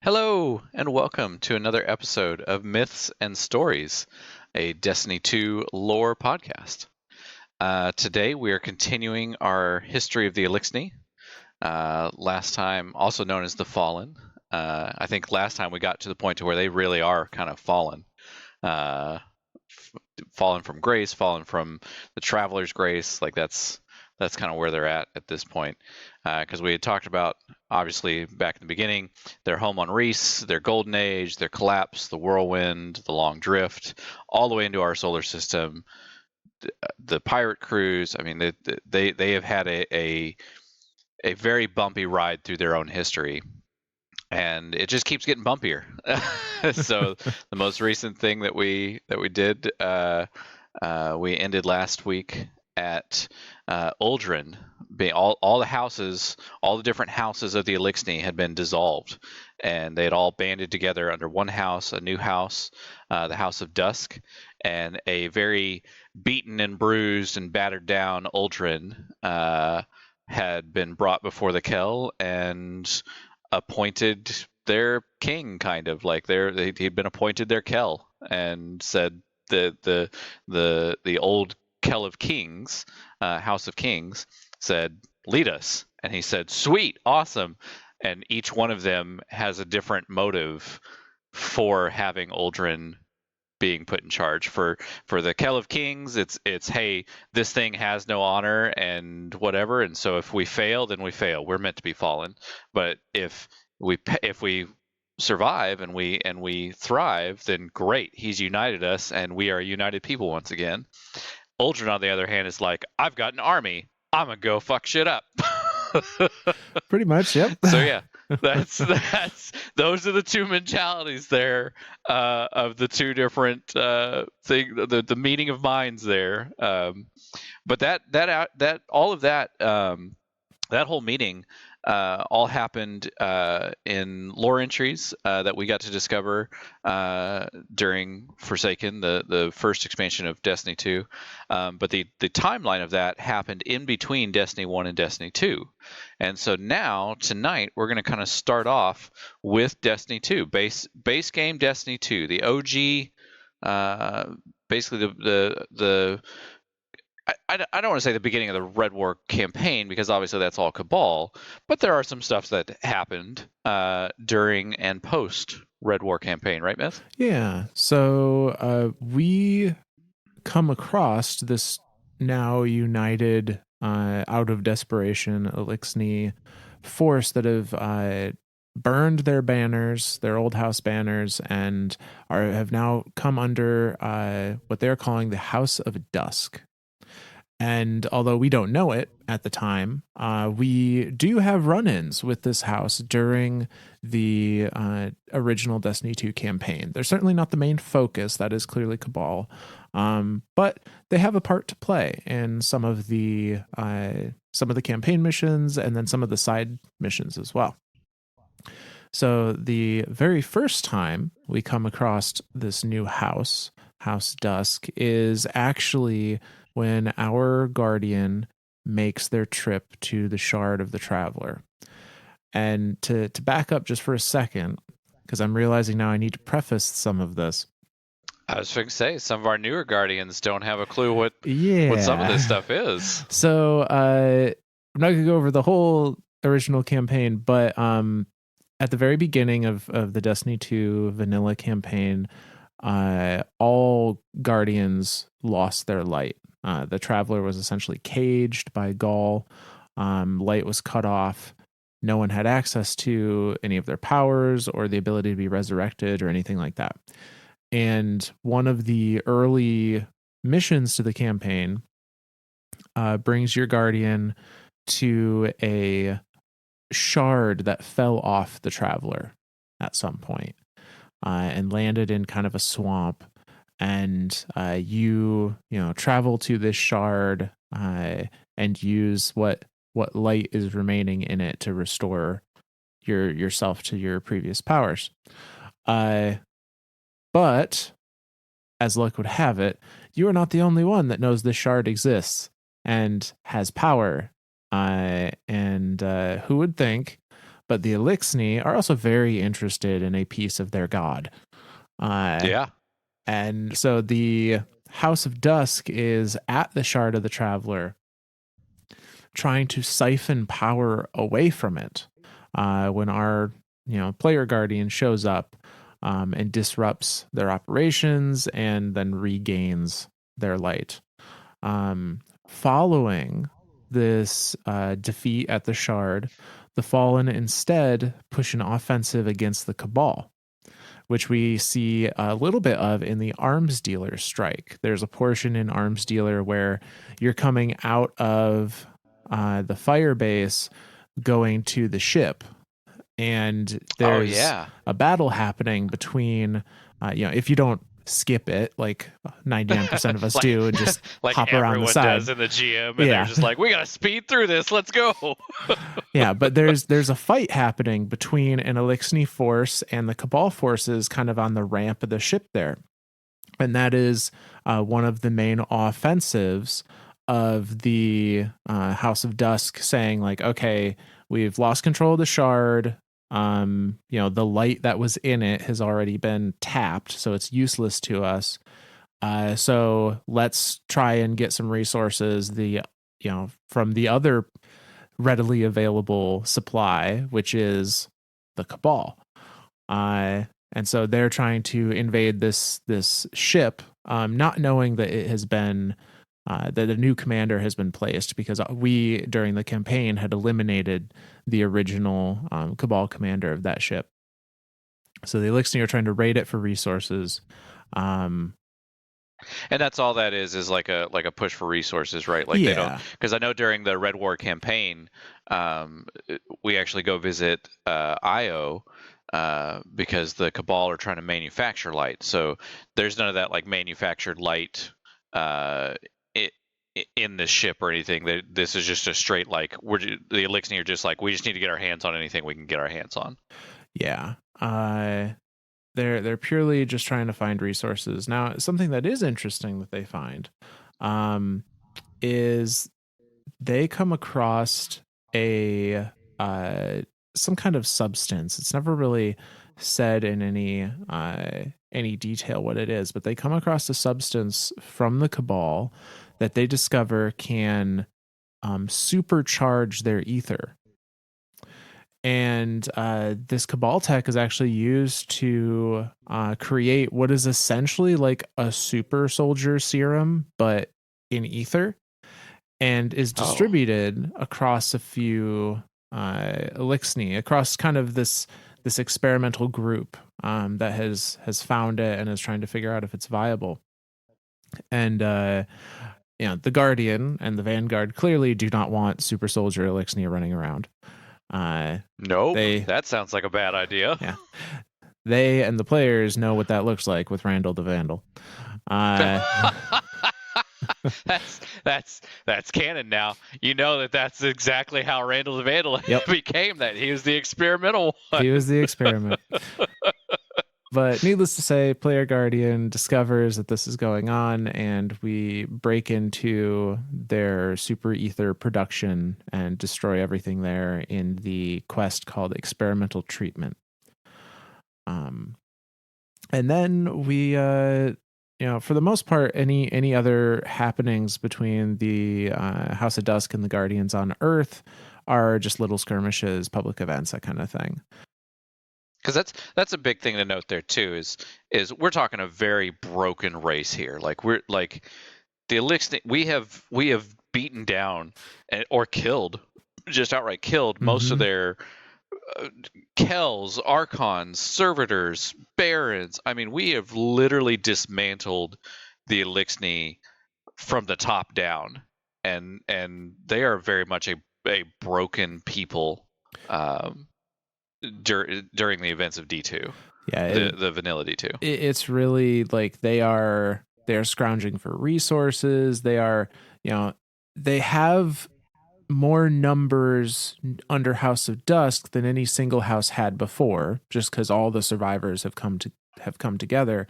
Hello, and welcome to another episode of Myths and Stories, a Destiny 2 lore podcast. Today we are continuing our history of the Eliksni, last time also known as the Fallen. I think last time we got to the point to where they really are kind of fallen. Uh, Fallen from grace, fallen from the Traveler's grace. Like that's kind of where they're at this point. Because we had talked about, obviously, back in the beginning, their home on Reese, their golden age, their collapse, the whirlwind, the long drift, all the way into our solar system, the pirate cruise. I mean, they have had a very bumpy ride through their own history, and it just keeps getting bumpier. So the most recent thing that we did, we ended last week at Uldren. Being all the houses, all the different houses of the Eliksni had been dissolved, and they had all banded together under one house, a new house, the House of Dusk, and a very beaten and bruised and battered down Uldren had been brought before the Kell and appointed their king, kind of like he'd been appointed their Kell, and said the old Kell of Kings, House of Kings, said, "Lead us." And he said, "Sweet, awesome." And each one of them has a different motive for having Uldren being put in charge. For the Kell of Kings, it's hey, this thing has no honor and whatever, and so if we fail, then we fail. We're meant to be fallen. But if we survive and we thrive, then great. He's united us, and we are a united people once again. Uldren, on the other hand, is like, I've got an army. I'm gonna go fuck shit up. Pretty much, yep. So yeah, that's those are the two mentalities there, of the two different the meeting of minds there. But that all of that, that whole meeting all happened in lore entries that we got to discover during Forsaken, the first expansion of Destiny 2. But the timeline of that happened in between Destiny 1 and Destiny 2. And so now, tonight, we're going to kind of start off with Destiny 2, base game Destiny 2, the OG, basically the I don't want to say the beginning of the Red War campaign, because obviously that's all Cabal, but there are some stuff that happened during and post Red War campaign, right, Myth? Yeah. So we come across this now united, out of desperation, Eliksni force that have burned their banners, their old house banners, and have now come under what they're calling the House of Dusk. And although we don't know it at the time, we do have run-ins with this house during the original Destiny 2 campaign. They're certainly not the main focus. That is clearly Cabal. But they have a part to play in some of the campaign missions, and then some of the side missions as well. So the very first time we come across this new house, House Dusk, is actually when our Guardian makes their trip to the Shard of the Traveler. And to back up just for a second, because I'm realizing now I need to preface some of this. I was going to say, some of our newer Guardians don't have a clue what some of this stuff is. So I'm not going to go over the whole original campaign, but at the very beginning of the Destiny 2 vanilla campaign, all Guardians lost their light. The Traveler was essentially caged by Gaul. Light was cut off. No one had access to any of their powers or the ability to be resurrected or anything like that. And one of the early missions to the campaign brings your Guardian to a shard that fell off the Traveler at some point, and landed in kind of a swamp. And you travel to this shard and use what light is remaining in it to restore yourself to your previous powers. But as luck would have it, you are not the only one that knows this shard exists and has power. And who would think But the Eliksni are also very interested in a piece of their god. Yeah. And so the House of Dusk is at the Shard of the Traveler, trying to siphon power away from it. When our player guardian shows up and disrupts their operations and then regains their light. Following this defeat at the Shard, the Fallen instead push an offensive against the Cabal, which we see a little bit of in the Arms Dealer strike. There's a portion in Arms Dealer where you're coming out of the fire base going to the ship, and there's a battle happening between if you don't skip it like 99% of us do and just like hop around the side does in the GM, and they're just like, we gotta speed through this, let's go. Yeah, but there's a fight happening between an Eliksni force and the Cabal forces kind of on the ramp of the ship there, and that is one of the main offensives of the House of Dusk, saying like, okay, we've lost control of the Shard. The light that was in it has already been tapped, so it's useless to us. So let's try and get some resources from the other readily available supply, which is the Cabal. And so they're trying to invade this ship, not knowing that it has been that a new commander has been placed, because we during the campaign had eliminated the original Cabal commander of that ship. So the Eliksni are trying to raid it for resources. And that's all that is like a push for resources, right? Like they don't, because I know during the Red War campaign, we actually go visit Io because the Cabal are trying to manufacture light. So there's none of that like manufactured light in the ship or anything. This is just a straight like the Eliksni are just like, we just need to get our hands on anything we can get our hands on. Yeah. They're purely just trying to find resources. Now, something that is interesting that they find is they come across a some kind of substance. It's never really said in any detail what it is, but they come across a substance from the Cabal that they discover can supercharge their ether. And this Cabal tech is actually used to create what is essentially like a super soldier serum, but in ether, and is distributed across a few Eliksni, across kind of this experimental group that has found it and is trying to figure out if it's viable. And the Guardian and the Vanguard clearly do not want super soldier Eliksni running around. Nope, that sounds like a bad idea. Yeah, they and the players know what that looks like with Randall the Vandal. That's canon now. You know that's exactly how Randall the Vandal became that. He was the experimental one. He was the experiment. But needless to say, Player Guardian discovers that this is going on, and we break into their super ether production and destroy everything there in the quest called Experimental Treatment. And then we, for the most part, any other happenings between the House of Dusk and the Guardians on Earth are just little skirmishes, public events, that kind of thing. Because that's a big thing to note there too. Is we're talking a very broken race here. Like we're like the Eliksni, we have beaten down or killed, just outright killed most of their Kells, Archons, Servitors, Barons. I mean, we have literally dismantled the Eliksni from the top down, and they are very much a broken people. During the events of D2, the vanilla D2, it's really like they're scrounging for resources. They are, they have more numbers under House of Dusk than any single house had before, just because all the survivors have come together.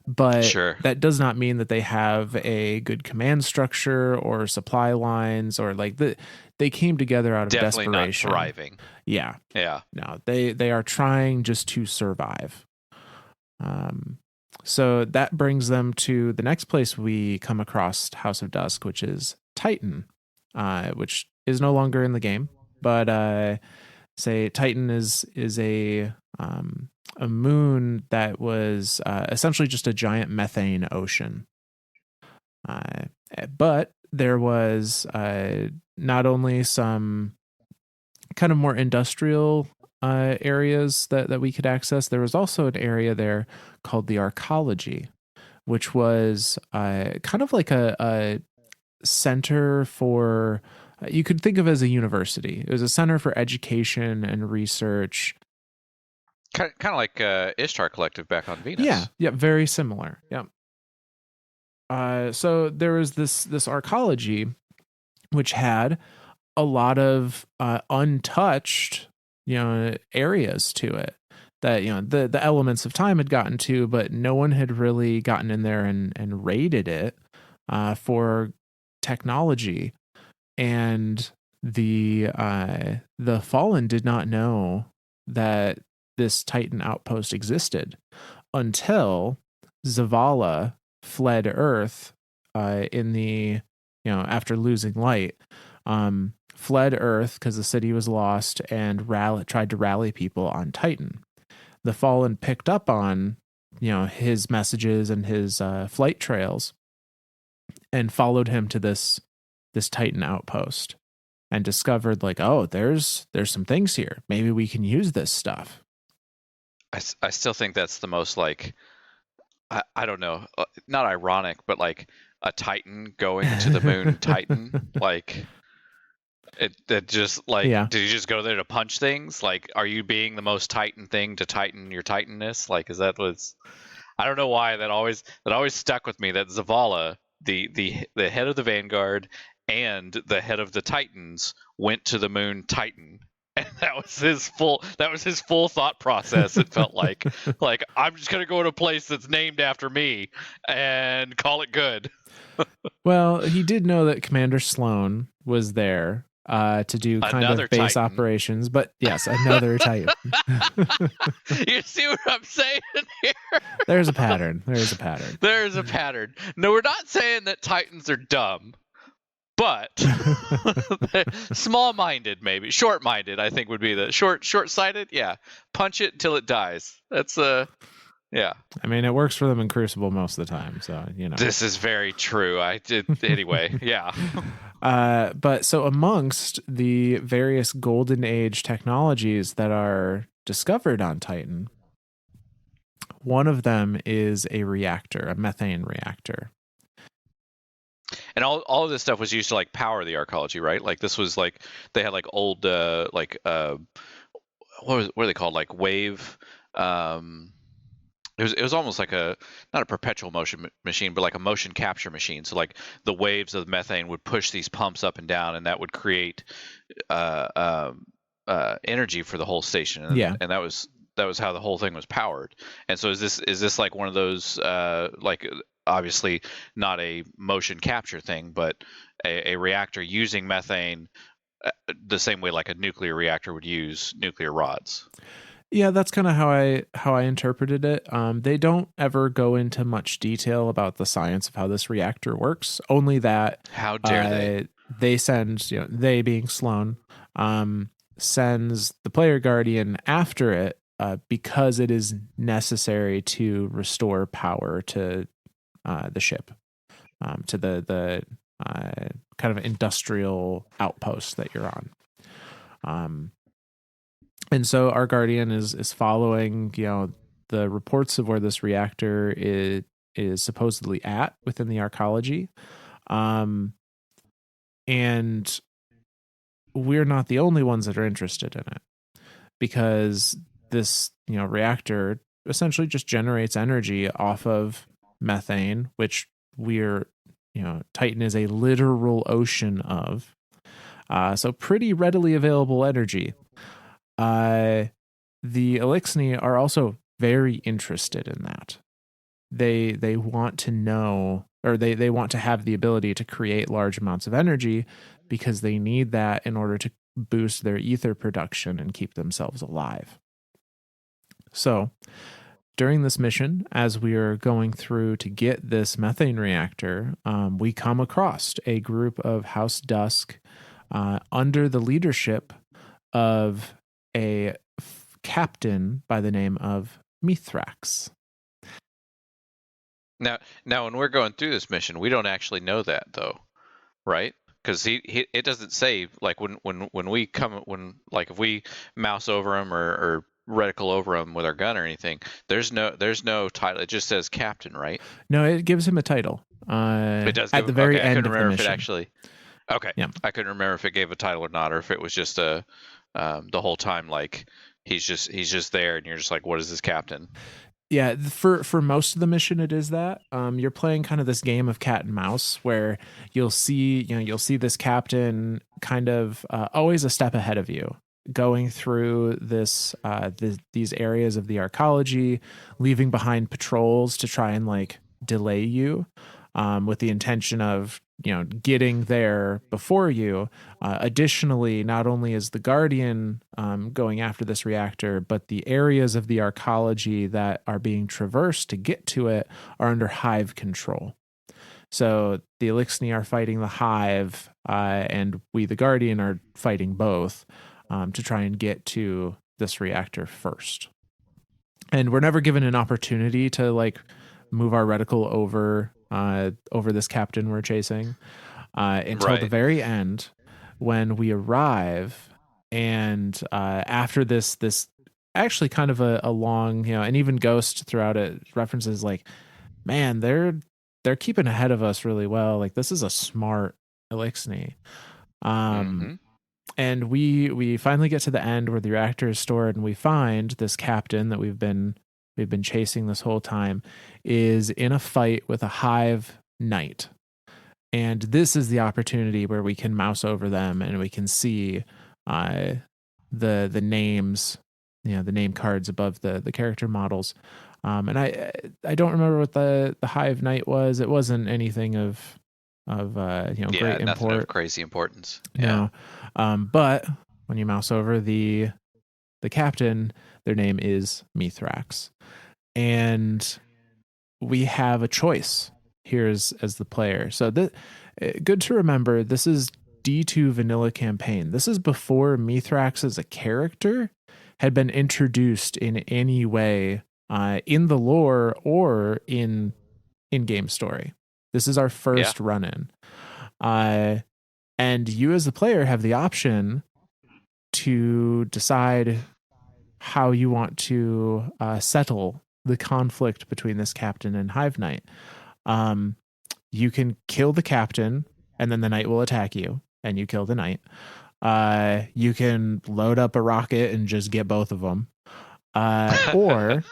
but Sure. that does not mean that they have a good command structure or supply lines, or they came together out of Definitely not desperation. thriving. Yeah. Yeah. No, they are trying just to survive. Um, so that brings them to the next place we come across House of Dusk, which is Titan, which is no longer in the game. But say Titan is a moon that was essentially just a giant methane ocean. Uh, but there was not only some kind of more industrial areas that we could access, there was also an area there called the arcology, which was kind of like a center for, you could think of as a university. It was a center for education and research. Kind of like Ishtar Collective back on Yeah, Venus. yeah, very similar. Yeah. So there was this arcology, which had a lot of untouched, areas to it that the elements of time had gotten to, but no one had really gotten in there and raided it for technology. And the Fallen did not know that this Titan outpost existed until Zavala fled Earth in the after losing light, fled Earth because the city was lost, and tried to rally people on Titan. The Fallen picked up on his messages and his flight trails and followed him to this Titan outpost and discovered, like, oh, there's some things here. Maybe we can use this stuff. I still think that's the most like I don't know, not ironic, but like a Titan going to the moon Titan. Like it just like, Yeah. did you just go there to punch things? Like, are you being the most Titan thing to tighten your Titanness? Like, is that what's, I don't know why that always stuck with me, that Zavala, the head of the Vanguard and the head of the Titans, went to the moon Titan. And that was his full thought process. It felt like I'm just gonna go to a place that's named after me and call it good. Well, he did know that Commander Sloan was there to do kind Another of base Titan. operations, but yes, another Titan. You see what I'm saying here? There's a pattern. There's a pattern. There's a pattern. No, we're not saying that Titans are dumb, but small-minded, maybe short-minded. I think would be the short-sighted. Yeah, punch it until it dies. That's yeah. I mean, it works for them in Crucible most of the time, so This is very true. I did anyway. Yeah. But so amongst the various Golden Age technologies that are discovered on Titan, one of them is a reactor, a methane reactor. And all of this stuff was used to like power the arcology, right? Like this was like they had like old what are they called? Like wave. It was almost like not a perpetual motion machine, but like a motion capture machine. So like the waves of methane would push these pumps up and down, and that would create energy for the whole station. And that was how the whole thing was powered. And so is this like one of those like, obviously not a motion capture thing, but a reactor using methane the same way like a nuclear reactor would use nuclear rods? Yeah, that's kind of how I interpreted it. They don't ever go into much detail about the science of how this reactor works. Only that How dare they? they send, they being Sloan, sends the player guardian after it because it is necessary to restore power to the ship, to the kind of industrial outpost that you're on. And so our guardian is following, the reports of where this reactor is supposedly at within the arcology. And we're not the only ones that are interested in it, because this, reactor essentially just generates energy off of methane, which Titan is a literal ocean of. So pretty readily available energy. The Eliksni are also very interested in that. they want to know, or they want to have the ability to create large amounts of energy because they need that in order to boost their ether production and keep themselves alive. So, during this mission, as we are going through to get this methane reactor, we come across a group of House Dusk under the leadership of a captain by the name of Mithrax. Now, when we're going through this mission, we don't actually know that though, right? Because he it doesn't say like when we come when like if we mouse over him or reticle over him with our gun or anything. There's no title. It just says captain, right? No, it gives him a title It does at give. the very Okay, I end couldn't of the remember if it mission. actually. Okay, Yeah. I couldn't remember if it gave a title or not, or if it was just a the whole time like he's just there, and you're just like, what is this captain? Yeah, for most of the mission it is that you're playing kind of this game of cat and mouse where you'll see this captain kind of always a step ahead of you, going through these areas of the arcology, leaving behind patrols to try and like delay you, with the intention of getting there before you. Additionally, not only is the Guardian going after this reactor, but the areas of the arcology that are being traversed to get to it are under Hive control. So the Eliksni are fighting the Hive, and we, the Guardian, are fighting both to try and get to this reactor first. And we're never given an opportunity to like move our reticle over this captain we're chasing until the very end, when we arrive. And after this actually kind of a long, and even Ghost throughout it references like, man, they're keeping ahead of us really well. Like, this is a smart Eliksni. And we finally get to the end where the reactor is stored, and we find this captain that we've been chasing this whole time is in a fight with a Hive knight. And this is the opportunity where we can mouse over them and we can see the names, the name cards above the character models. And I don't remember what the Hive Knight was. It wasn't anything of great nothing import. of crazy importance. No. But when you mouse over the captain, their name is Mithrax. And we have a choice here as the player. So good to remember, this is D2 vanilla campaign. This is before Mithrax as a character had been introduced in any way in the lore or in game story. This is our first run in. And you as the player have the option to decide how you want to settle the conflict between this captain and Hive Knight. You can kill the captain, and then the knight will attack you, and you kill the knight. You can load up a rocket and just get both of them. Or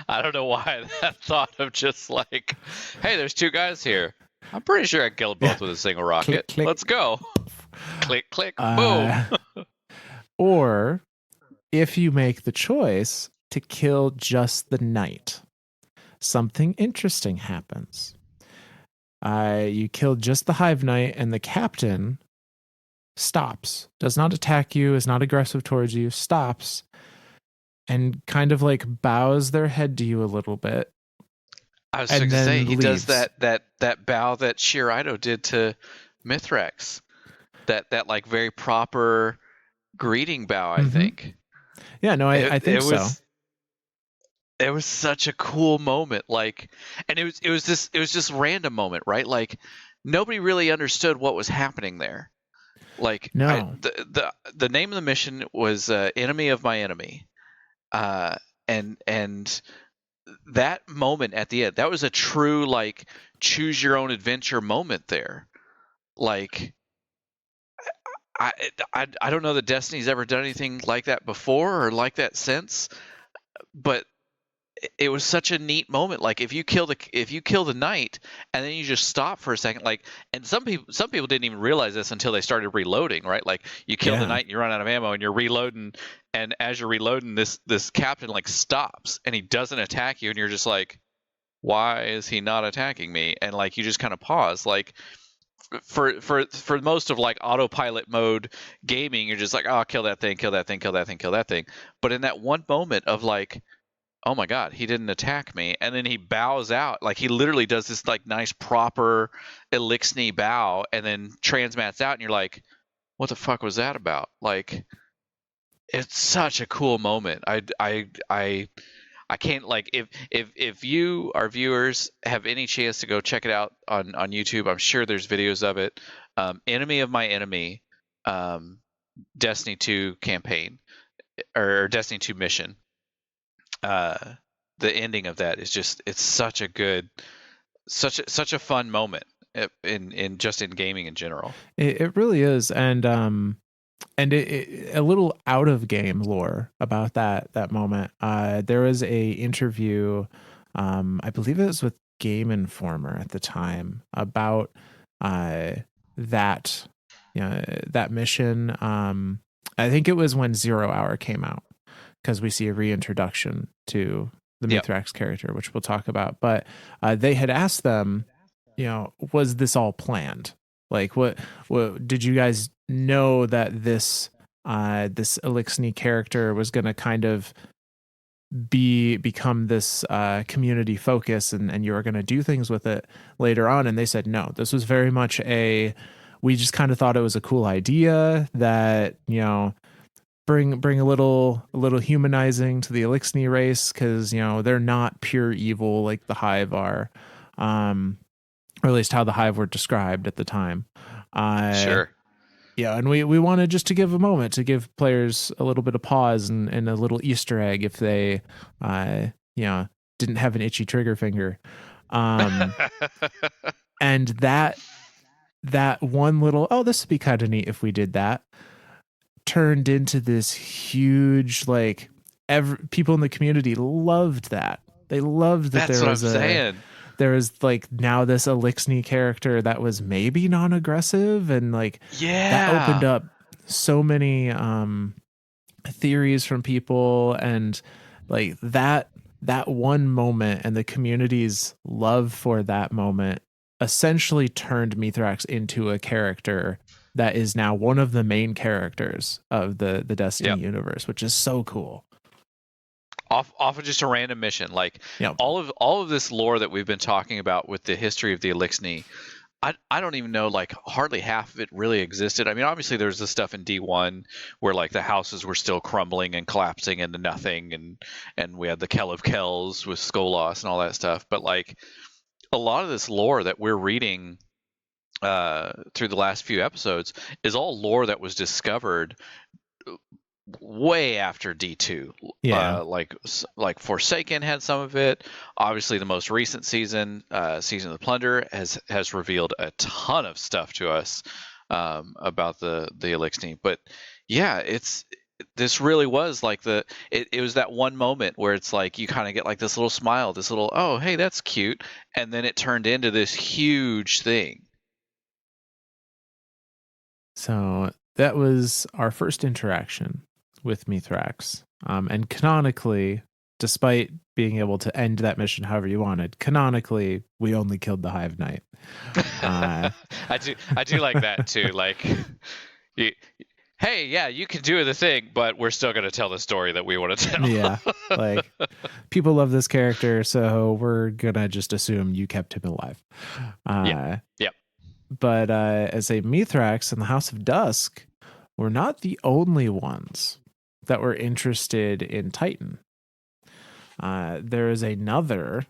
I don't know why that thought of just like, hey, there's two guys here. I'm pretty sure I killed both with a single rocket. Click, click. Let's go. Click, click, boom. Or if you make the choice to kill just the knight, something interesting happens. You kill just the Hive Knight, and the captain stops, does not attack you, is not aggressive towards you, stops, and kind of like bows their head to you a little bit. I was going to say, he does that bow that Shiraido did to Mithrax. That like very proper greeting bow, I think. Yeah, no, I think so. It was such a cool moment, like, and it was this random moment, right? Like, nobody really understood what was happening there. Like, no, the name of the mission was "Enemy of My Enemy," and that moment at the end, that was a true like choose your own adventure moment there. Like, I don't know that Destiny's ever done anything like that before or like that since, but it was such a neat moment. Like if you kill the knight and then you just stop for a second, like, and some people didn't even realize this until they started reloading, right? Like you kill the Yeah. knight and you run out of ammo and you're reloading, and as you're reloading, this captain like stops and he doesn't attack you, and you're just like, why is he not attacking me? And like you just kind of pause, like for most of like autopilot mode gaming, you're just like, oh, kill that thing, kill that thing, kill that thing, kill that thing. But in that one moment of like, oh my god, he didn't attack me, and then he bows out, like he literally does this like nice proper Eliksni bow and then transmats out, and you're like, what the fuck was that about? Like, it's such a cool moment. I can't, like, if you, our viewers, have any chance to go check it out on YouTube, I'm sure there's videos of it. Enemy of My Enemy, um, Destiny 2 campaign, or Destiny 2 mission. uh the ending of that is just, it's such a good, such a fun moment, in just in gaming in general. It really is, and a little out of game lore about that moment. There was a interview, I believe it was with Game Informer at the time, about uh, that that mission. I think it was when Zero Hour came out, because we see a reintroduction to the Yep. Mithrax character, which we'll talk about. But they had asked them, was this all planned? Like, what did you guys know that this Eliksni character was going to kind of become this community focus, and you were going to do things with it later on? And they said no. This was very much we just kind of thought it was a cool idea that, bring a little humanizing to the Eliksni race, because they're not pure evil like the Hive are, or at least how the Hive were described at the time. Sure. Yeah, and we wanted just to give a moment to give players a little bit of pause, and a little Easter egg if they didn't have an itchy trigger finger. And that one little, oh, this would be kind of neat if we did that, turned into this huge, like, people in the community loved that. They loved that. That's what I'm saying. There was like now this Eliksni character that was maybe non-aggressive, and like that opened up so many theories from people, and like that one moment and the community's love for that moment essentially turned Mithrax into a character that is now one of the main characters of the Destiny universe, which is so cool. Off of just a random mission, like, all of this lore that we've been talking about with the history of the Eliksni, I don't even know, like, hardly half of it really existed. I mean, obviously there's the stuff in D1 where like the houses were still crumbling and collapsing into nothing, and we had the Kell of Kells with Skolas and all that stuff. But like a lot of this lore that we're reading through the last few episodes is all lore that was discovered way after D2. Like Forsaken had some of it. Obviously the most recent season, Season of the Plunder, has revealed a ton of stuff to us about the Eliksni. But yeah, this really was like it was that one moment where it's like you kind of get like this little smile, this little, oh hey, that's cute, and then it turned into this huge thing. So that was our first interaction with Mithrax. And canonically, despite being able to end that mission however you wanted, canonically, we only killed the Hive Knight. I do like that too. Like, hey, yeah, you can do the thing, but we're still going to tell the story that we want to tell. Yeah, like, people love this character, so we're going to just assume you kept him alive. Yep. But as a Mithrax in the House of Dusk, we're not the only ones that were interested in Titan. There is another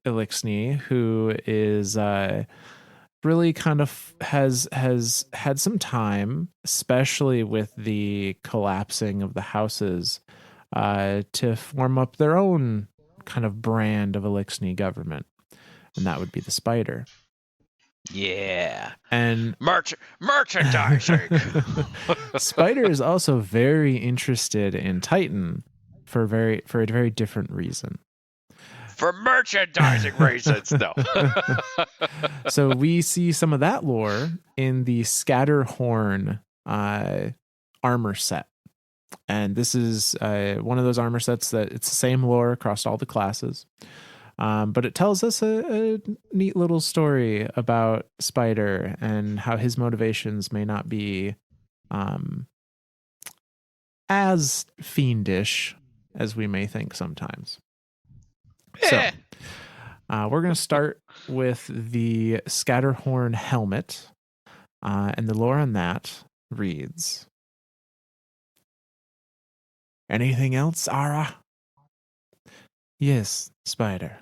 Eliksni who is really kind of has had some time, especially with the collapsing of the houses, to form up their own kind of brand of Eliksni government, and that would be the Spider. Yeah. And merchandising. Spider is also very interested in Titan for a very different reason. for merchandising reasons. No. So we see some of that lore in the Scatterhorn armor set. And this is one of those armor sets that it's the same lore across all the classes. But it tells us a neat little story about Spider and how his motivations may not be as fiendish as we may think sometimes. So we're going to start with the Scatterhorn helmet. And the lore on that reads, "Anything else, Ara?" "Yes, Spider,"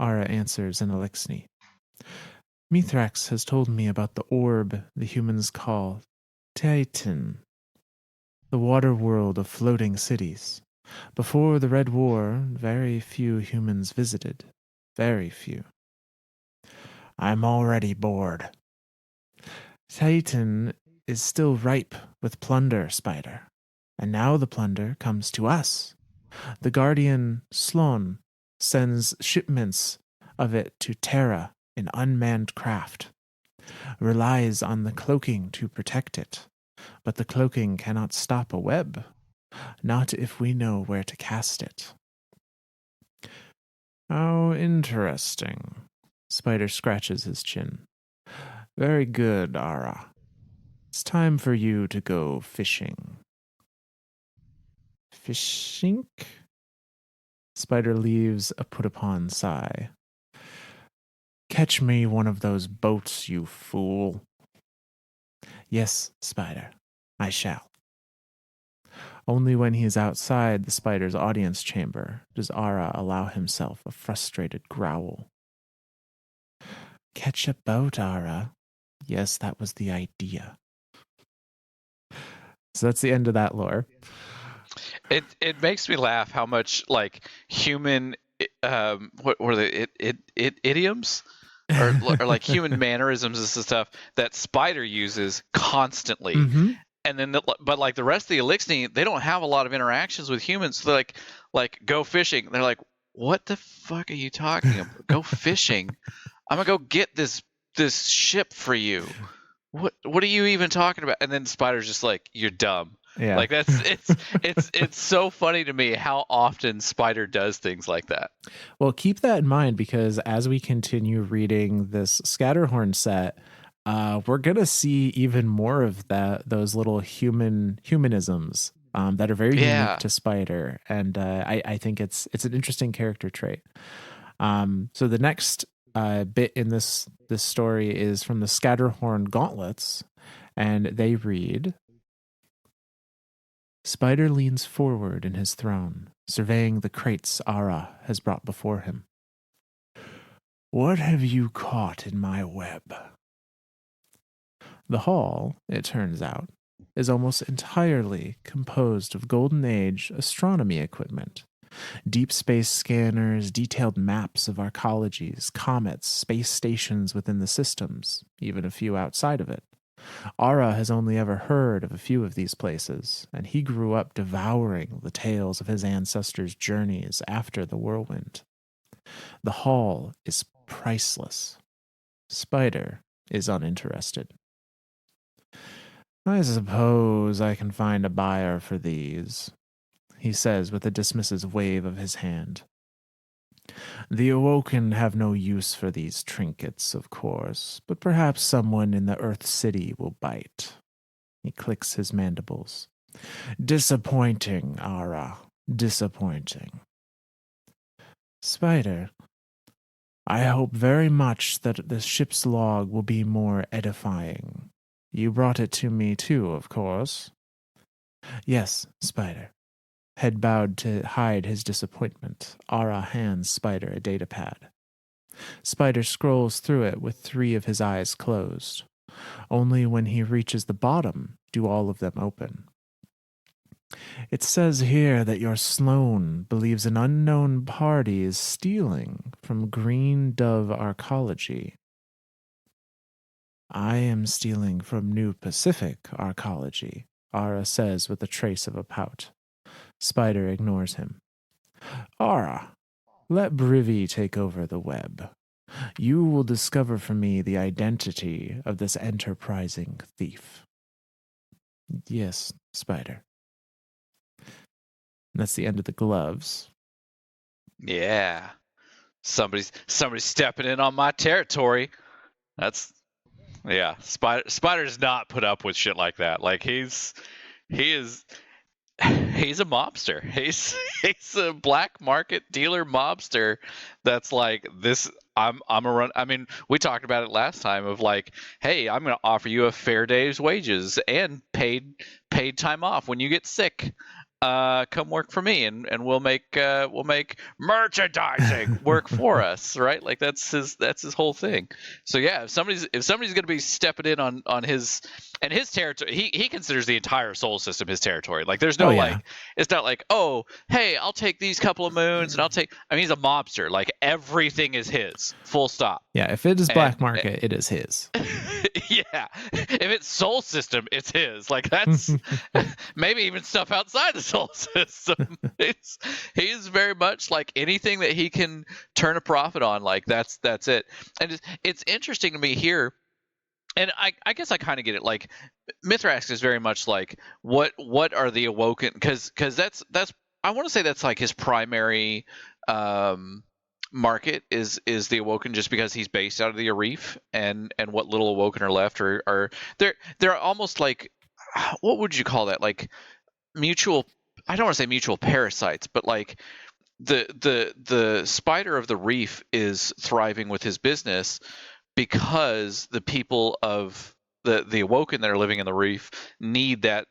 Ara answers in Eliksni. "Mithrax has told me about the orb the humans call Titan, the water world of floating cities. Before the Red War, very few humans visited. Very few. I'm already bored. Titan is still ripe with plunder, Spider. And now the plunder comes to us. The guardian Slon sends shipments of it to Terra in unmanned craft. Relies on the cloaking to protect it. But the cloaking cannot stop a web. Not if we know where to cast it." "How interesting." Spider scratches his chin. "Very good, Ara. It's time for you to go fishing." "Fishing?" Spider leaves a put-upon sigh. "Catch me one of those boats, you fool." "Yes, Spider, I shall." Only when he is outside the Spider's audience chamber does Ara allow himself a frustrated growl. "Catch a boat, Ara. Yes, that was the idea." So that's the end of that lore. It makes me laugh how much like human what were they idioms or like human mannerisms and stuff that Spider uses constantly. Mm-hmm. And then but like the rest of the Eliksni, they don't have a lot of interactions with humans. So they're like go fishing. They're like, what the fuck are you talking about? Go fishing. I'm gonna go get this ship for you. What are you even talking about? And then Spider's just like, you're dumb. Yeah. Like it's so funny to me how often Spider does things like that. Well, keep that in mind because as we continue reading this Scatterhorn set, we're gonna see even more of those little humanisms that are very unique to Spider, and I think it's an interesting character trait. So the next bit in this story is from the Scatterhorn Gauntlets, and they read. Spider leans forward in his throne, surveying the crates Ara has brought before him. "What have you caught in my web?" The hall, it turns out, is almost entirely composed of Golden Age astronomy equipment. Deep space scanners, detailed maps of arcologies, comets, space stations within the systems, even a few outside of it. Ara has only ever heard of a few of these places, and he grew up devouring the tales of his ancestors' journeys after the whirlwind. The hall is priceless. Spider is uninterested. "I suppose I can find a buyer for these," he says with a dismissive wave of his hand. "The Awoken have no use for these trinkets, of course, but perhaps someone in the Earth City will bite." He clicks his mandibles. "Disappointing, Ara. Disappointing." "Spider, I hope very much that the ship's log will be more edifying. You brought it to me too, of course." "Yes, Spider." Head bowed to hide his disappointment. Ara hands Spider a datapad. Spider scrolls through it with 3 of his eyes closed. Only when he reaches the bottom do all of them open. "It says here that your Sloan believes an unknown party is stealing from Green Dove Arcology." "I am stealing from New Pacific Arcology," Ara says with a trace of a pout. Spider ignores him. "Ara, let Brivy take over the web. You will discover for me the identity of this enterprising thief. Yes, Spider. And that's the end of the gloves. Yeah. Somebody's stepping in on my territory. That's yeah. Spider's not put up with shit like that. Like he is he's a mobster. He's a black market dealer mobster that's like this. I'm a run. I mean, we talked about it last time of like, hey, I'm going to offer you a fair day's wages and paid time off when you get sick. Come work for me, and we'll make merchandising work for us, right? Like that's his whole thing. So yeah, if somebody's going to be stepping in on his and his territory, he considers the entire solar system his territory. Like there's no like, it's not like, oh, hey, I'll take these couple of moons and I'll take. I mean, he's a mobster. Like everything is his. Full stop. Yeah, if it is black market, it is his. Yeah, if it's soul system, it's his. Like that's maybe even stuff outside the soul system. He's very much like anything that he can turn a profit on. Like that's it. And it's interesting to me here. And I guess I kind of get it. Like Mithrax is very much like what are the Awoken? Because that's I want to say that's like his primary market is the Awoken, just because he's based out of the Arif, and what little Awoken are left are they're almost like, what would you call that? Like mutual. I don't want to say mutual parasites, but like the spider of the reef is thriving with his business because the people of the Awoken that are living in the reef need that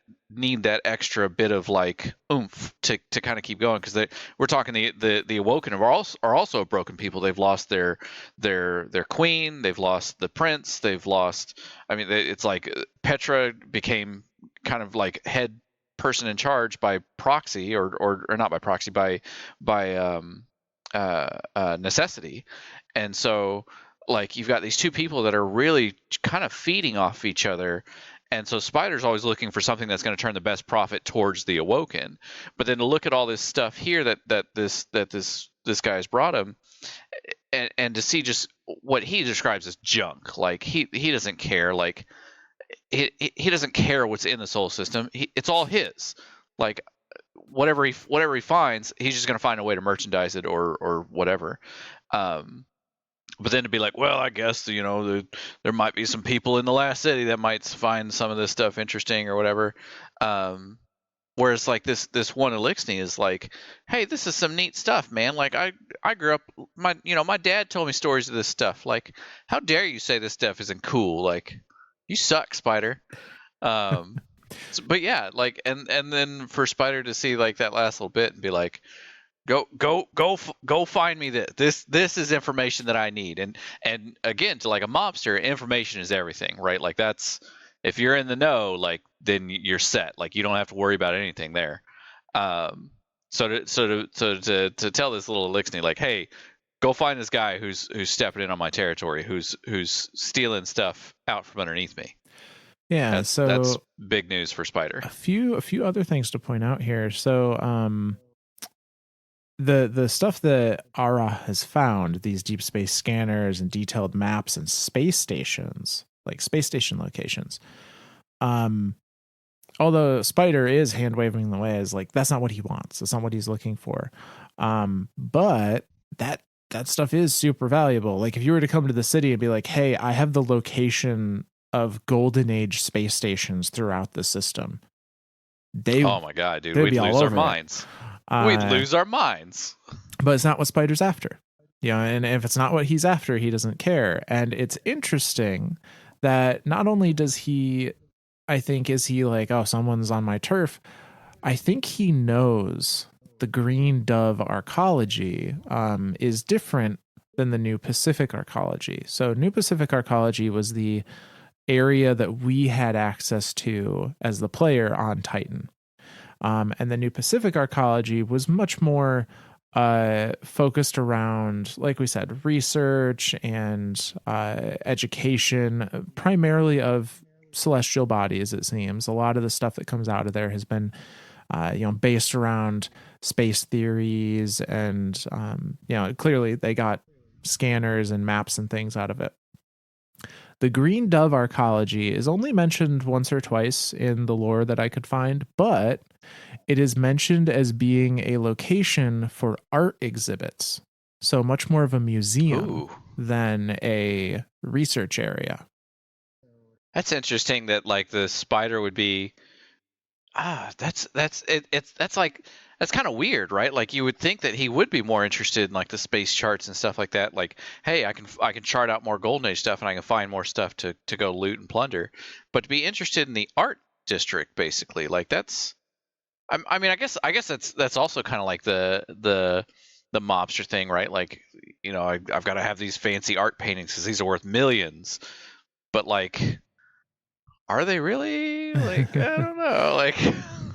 extra bit of like oomph to kind of keep going, because we're talking the Awoken are also broken people. They've lost their queen, they've lost the prince, they've lost. I mean, it's like Petra became kind of like head person in charge by proxy, or not by proxy, by necessity, and so like you've got these two people that are really kind of feeding off each other, and so Spider's always looking for something that's going to turn the best profit towards the Awoken. But then to look at all this stuff here that this guy has brought him, and to see just what he describes as junk. Like he doesn't care. Like he doesn't care what's in the soul system. It's all his. Like whatever he finds, he's just going to find a way to merchandise it or whatever. But then to be like, well, I guess there might be some people in the last city that might find some of this stuff interesting or whatever. Whereas like this one Eliksni is like, hey, this is some neat stuff, man. Like I grew up, my dad told me stories of this stuff. Like, how dare you say this stuff isn't cool? Like, you suck, Spider. But yeah, like, and then for Spider to see like that last little bit and be like, go find me this is information that I need. And again, to like a mobster, information is everything, right? Like that's, if you're in the know, like then you're set. Like you don't have to worry about anything there. So to tell this little Eliksni like, hey, go find this guy who's stepping in on my territory, who's stealing stuff out from underneath me. Yeah, that's big news for Spider. A few other things to point out here. So the stuff that Ara has found, these deep space scanners and detailed maps and space stations, like space station locations. Although Spider is hand waving the way as like, that's not what he wants. That's not what he's looking for. But that stuff is super valuable. Like if you were to come to the city and be like, hey, I have the location of golden age space stations throughout the system. Oh my God, dude, we'd lose our minds. We'd lose our minds. But it's not what Spider's after. And if it's not what he's after, he doesn't care. And it's interesting that not only does he, I think, is he like, oh, someone's on my turf. I think he knows the Green Dove arcology is different than the New Pacific arcology. So New Pacific arcology was the area that we had access to as the player on Titan. And the New Pacific arcology was much more focused around, like we said, research and education, primarily of celestial bodies, it seems. A lot of the stuff that comes out of there has been based around space theories, and clearly they got scanners and maps and things out of it. The green dove arcology is only mentioned once or twice in the lore that I could find, but it is mentioned as being a location for art exhibits. So much more of a museum Ooh, than a research area. that's interesting. That like the spider would be. That's like that's kind of weird, right? Like you would think that he would be more interested in like the space charts and stuff like that. Like, hey, I can chart out more golden age stuff and I can find more stuff to go loot and plunder. But to be interested in the art district, basically, like that's I mean, I guess that's also kind of like the mobster thing, right? Like, I've got to have these fancy art paintings because these are worth millions. But like, are they really? Like, I don't know. Like,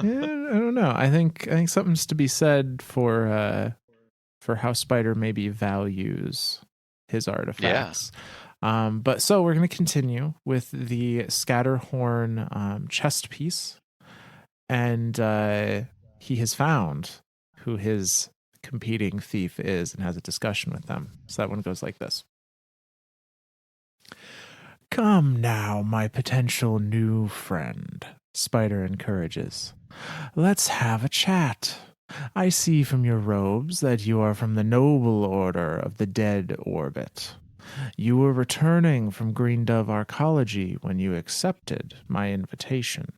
Yeah, I don't know. I think something's to be said for how Spider maybe values his yeah. artifacts. But so we're going to continue with the Scatterhorn chest piece, and he has found who his competing thief is and has a discussion with them. So that one goes like this. Come now, my potential new friend, Spider encourages. Let's have a chat. I see from your robes that you are from the noble order of the dead orbit. You were returning from Green Dove Arcology when you accepted my invitation.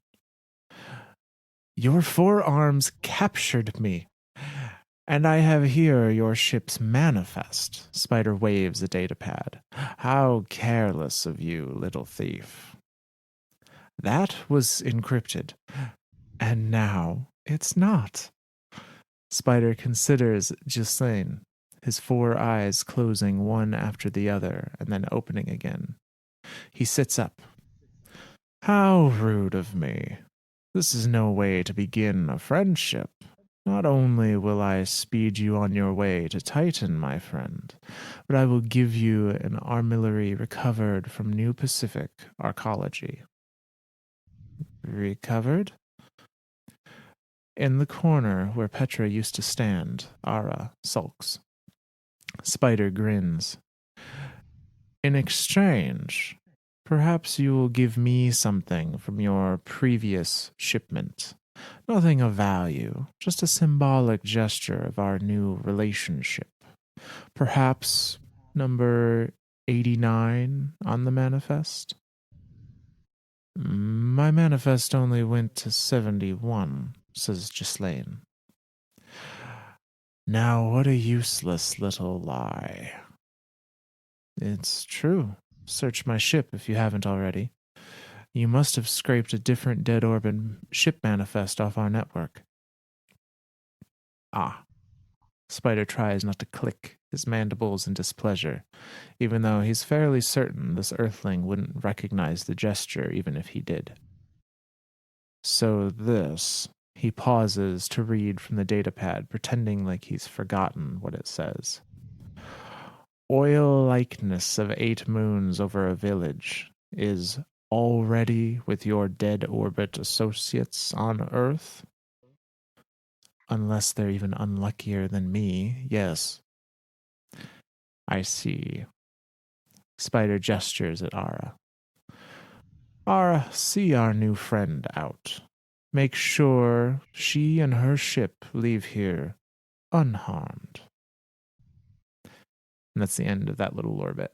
Your forearms captured me, and I have here your ship's manifest. Spider waves a datapad. How careless of you, little thief. That was encrypted, and now it's not. Spider considers Ghislaine, his four eyes closing one after the other and then opening again. He sits up. How rude of me. This is no way to begin a friendship. Not only will I speed you on your way to Titan, my friend, but I will give you an armillary recovered from New Pacific Arcology. Recovered? In the corner where Petra used to stand, Ara sulks. Spider grins. In exchange, perhaps you will give me something from your previous shipment. Nothing of value, just a symbolic gesture of our new relationship. Perhaps number 89 on the manifest? My manifest only went to 71, says Ghislaine. Now, what a useless little lie. It's true. Search my ship if you haven't already. You must have scraped a different dead orbit ship manifest off our network. Ah. Spider tries not to click his mandibles in displeasure, even though he's fairly certain this earthling wouldn't recognize the gesture even if he did. So this. He pauses to read from the datapad, pretending like he's forgotten what it says. Oil likeness of 8 moons over a village is already with your dead orbit associates on Earth? Unless they're even unluckier than me, yes. I see. Spider gestures at Ara. Ara, see our new friend out. Make sure she and her ship leave here unharmed. And that's the end of that little lore bit.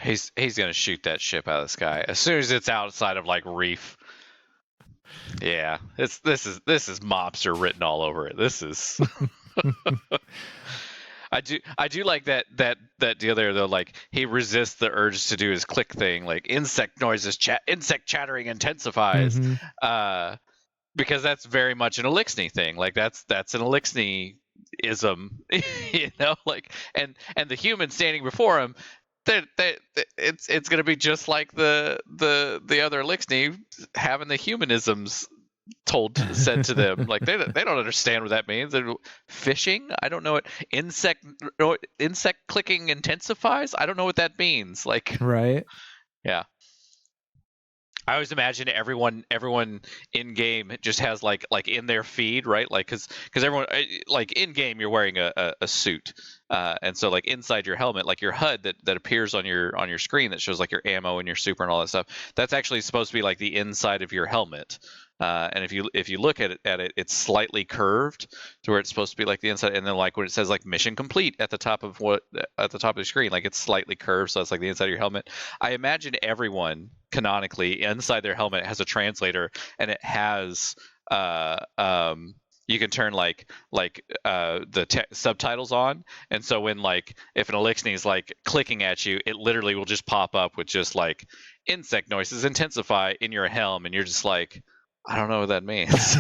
He's gonna shoot that ship out of the sky as soon as it's outside of like reef. Yeah, this is mobster written all over it. This is. I do like that deal there though. Like he resists the urge to do his click thing. Like insect noises, insect chattering intensifies, Mm-hmm. because that's very much an Eliksni thing. Like that's an Eliksni ism, Like and the human standing before him, it's gonna be just like the other Eliksni having the humanisms said to them. Like they don't understand what that means. They're fishing, I don't know what insect clicking intensifies. I don't know what that means. Like Right. yeah. I always imagine everyone in game just has like in their feed, right? Like because everyone like in game you're wearing a suit, and so like inside your helmet, like your HUD that appears on your screen that shows like your ammo and your super and all that stuff. That's actually supposed to be like the inside of your helmet. And if you look at it, it's slightly curved to where it's supposed to be like the inside, and then like when it says like mission complete at the top of the screen, like it's slightly curved, so it's like the inside of your helmet. I imagine everyone canonically inside their helmet has a translator, and it has you can turn the subtitles on, and so when like if an Eliksni is like clicking at you, it literally will just pop up with just like insect noises intensify in your helm, and you're just like, I don't know what that means.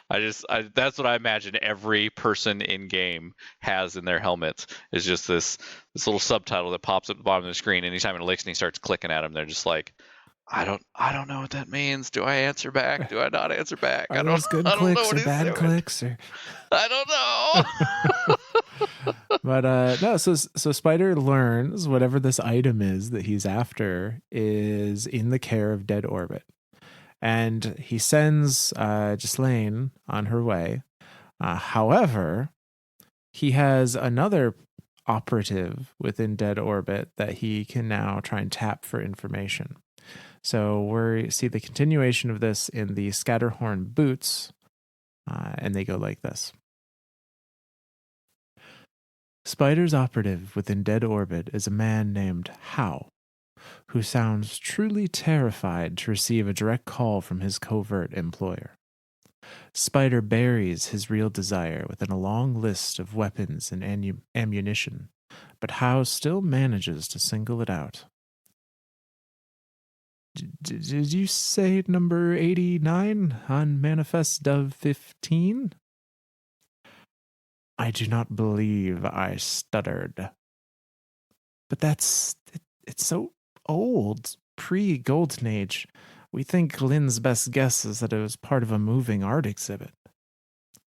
That's what I imagine every person in game has in their helmets is just this little subtitle that pops at the bottom of the screen. Anytime an Eliksni starts clicking at them, they're just like, I don't know what that means. Do I answer back? Do I not answer back? Are those good I don't know clicks what or he's bad doing. clicks? Or... I don't know. But no, so Spider learns whatever this item is that he's after is in the care of Dead Orbit. And he sends Ghislaine on her way. However, he has another operative within Dead Orbit that he can now try and tap for information. So we see the continuation of this in the Scatterhorn boots, and they go like this. Spider's operative within Dead Orbit is a man named Howe, who sounds truly terrified to receive a direct call from his covert employer. Spider buries his real desire within a long list of weapons and ammunition, but Howe still manages to single it out. Did you say number 89 on Manifest Dove 15? I do not believe I stuttered. But it's so old, pre-Golden Age. We think Lynn's best guess is that it was part of a moving art exhibit.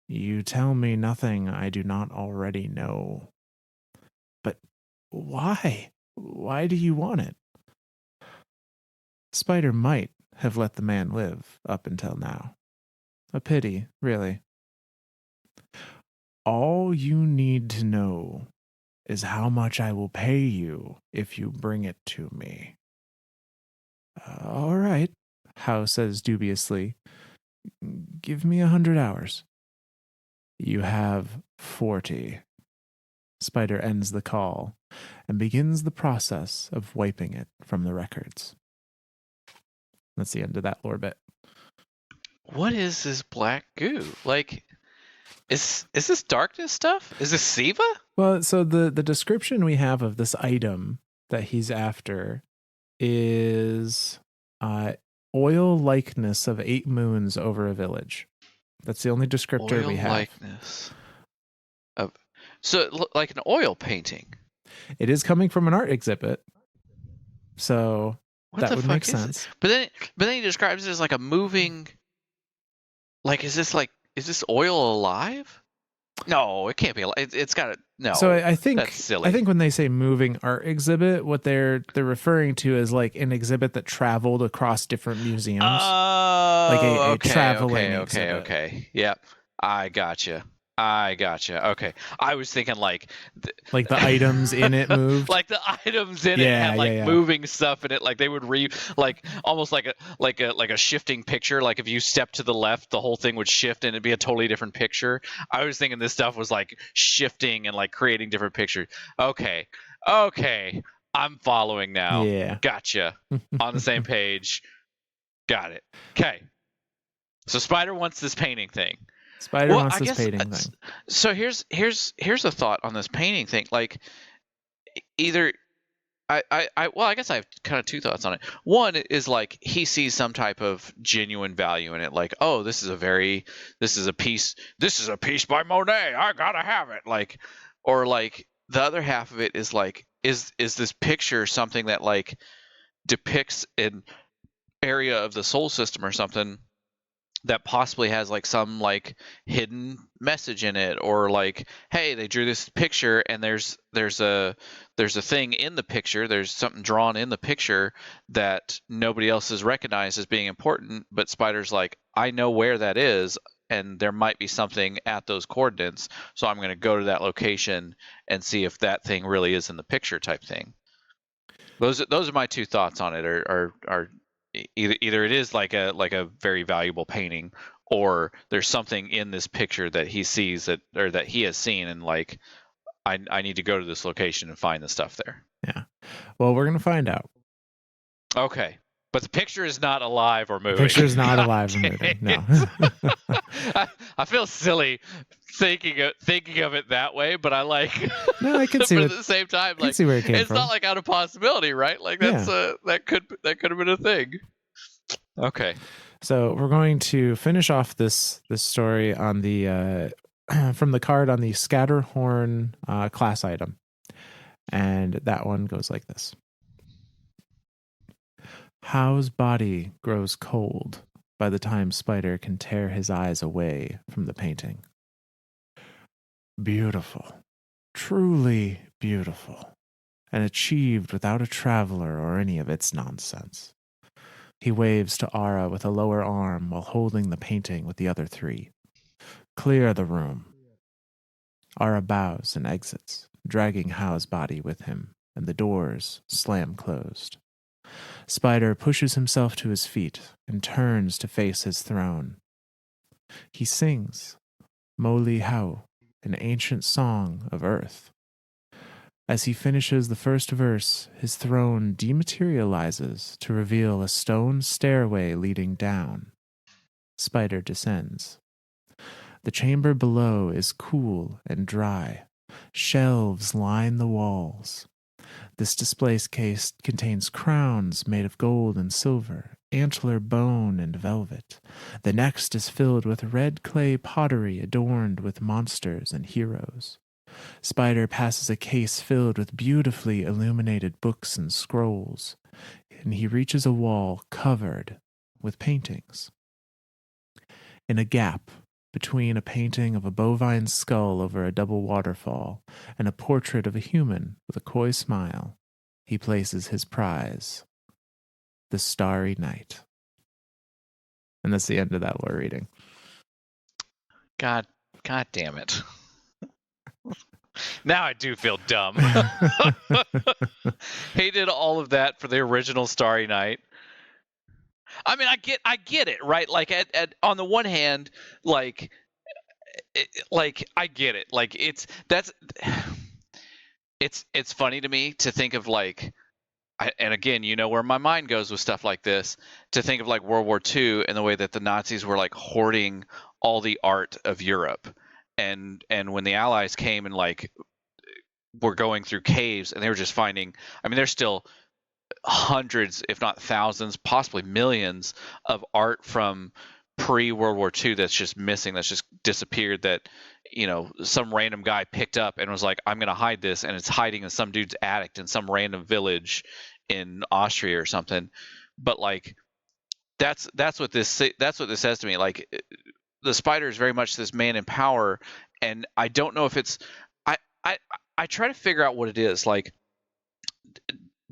You tell me nothing I do not already know. But why? Why do you want it? Spider might have let the man live up until now. A pity, really. All you need to know is how much I will pay you if you bring it to me. All right, Howe says dubiously. Give me 100 hours. You have 40. Spider ends the call and begins the process of wiping it from the records. That's the end of that lore bit. What is this black goo? Like, is this darkness stuff? Is this Siva? Well, so the description we have of this item that he's after is oil likeness of 8 moons over a village. That's the only descriptor we have. Likeness of, so like an oil painting. It is coming from an art exhibit, so that would make sense. But then he describes it as like a moving. Like, is this oil alive? No, it can't be alive. It's got to no. So I think that's silly. I think when they say moving art exhibit, what they're referring to is like an exhibit that traveled across different museums. Oh, like a okay, traveling exhibit. Okay. Yep, I gotcha. Okay, I was thinking like the items in it moved. Like the items in it had like moving stuff in it. Like they would like almost like a shifting picture. Like if you step to the left, the whole thing would shift and it'd be a totally different picture. I was thinking this stuff was like shifting and like creating different pictures. Okay, I'm following now. Yeah, gotcha. On the same page. Got it. Okay. So Spider wants this painting thing. Spider wants this painting thing. So here's a thought on this painting thing. Like, either I guess I have kind of two thoughts on it. One is like he sees some type of genuine value in it. Like, oh, this is a piece by Monet. I gotta have it. Like, or like the other half of it is like, is this picture something that like depicts an area of the soul system or something that possibly has like some like hidden message in it, or like, hey, they drew this picture and there's a thing in the picture, there's something drawn in the picture that nobody else has recognized as being important, but Spider's like, I know where that is, and there might be something at those coordinates, so I'm going to go to that location and see if that thing really is in the picture, type thing. Those are my two thoughts on it. Are either it is like a very valuable painting, or there's something in this picture that he sees, that or that he has seen, and like, I need to go to this location and find the stuff there. Yeah. Well, we're going to find out. Okay. But the picture is not alive or The moving. picture is not God alive or dang moving. No. it. I feel silly thinking of it that way, but I like. No, I can see But what, at the same time, I can like, see where it came it's not from. like out of possibility, right? Like Yeah. that could have been a thing. Okay. So we're going to finish off this story on the from the card on the Scatterhorn class item, and that one goes like this: How's body grows cold by the time Spider can tear his eyes away from the painting. Beautiful, truly beautiful, and achieved without a traveler or any of its nonsense. He waves to Ara with a lower arm while holding the painting with the other three. Clear the room. Ara bows and exits, dragging Hao's body with him, and the doors slam closed. Spider pushes himself to his feet and turns to face his throne. He sings Moli Hao, an ancient song of earth. As he finishes the first verse, his throne dematerializes to reveal a stone stairway leading down. Spider descends. The chamber below is cool and dry. Shelves line the walls. This display case contains crowns made of gold and silver, antler bone and velvet. The next is filled with red clay pottery adorned with monsters and heroes. Spider passes a case filled with beautifully illuminated books and scrolls, and he reaches a wall covered with paintings. In a gap between a painting of a bovine skull over a double waterfall and a portrait of a human with a coy smile, he places his prize, the Starry Night. And that's the end of that lore reading. God damn it. Now I do feel dumb. He did all of that for the original Starry Night. I mean, I get it, right? Like, on the one hand, like, I get it. Like, it's funny to me to think of like, and again, you know where my mind goes with stuff like this, to think of like World War II and the way that the Nazis were like hoarding all the art of Europe, and when the Allies came and like were going through caves and they were just finding, I mean, there's still hundreds, if not thousands, possibly millions of art from pre-World War II that's just missing, that's just disappeared, that, you know, some random guy picked up and was like, I'm going to hide this, and it's hiding in some dude's attic in some random village in Austria or something. But like, that's what this says to me. Like, the Spider is very much this man in power, and I don't know if it's, I I I try to figure out what it is. Like,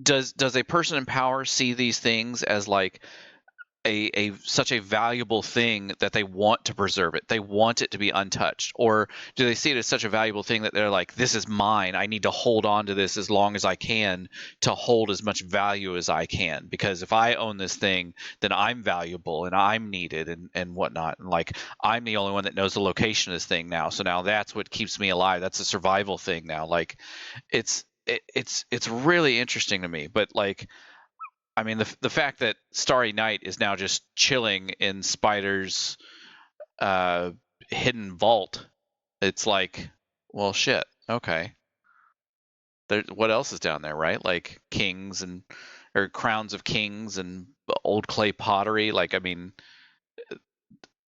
does a person in power see these things as like a such a valuable thing that they want to preserve it, they want it to be untouched, or do they see it as such a valuable thing that they're like, this is mine, I need to hold on to this as long as I can, to hold as much value as I can, because if I own this thing, then I'm valuable and I'm needed, and whatnot, and like, I'm the only one that knows the location of this thing now, so now that's what keeps me alive, that's a survival thing now. Like, it's really interesting to me. But like, I mean, the fact that Starry Night is now just chilling in Spider's uh, hidden vault, it's like, well, shit. Okay, there. What else is down there, right? Like kings and, or crowns of kings and old clay pottery. Like, I mean,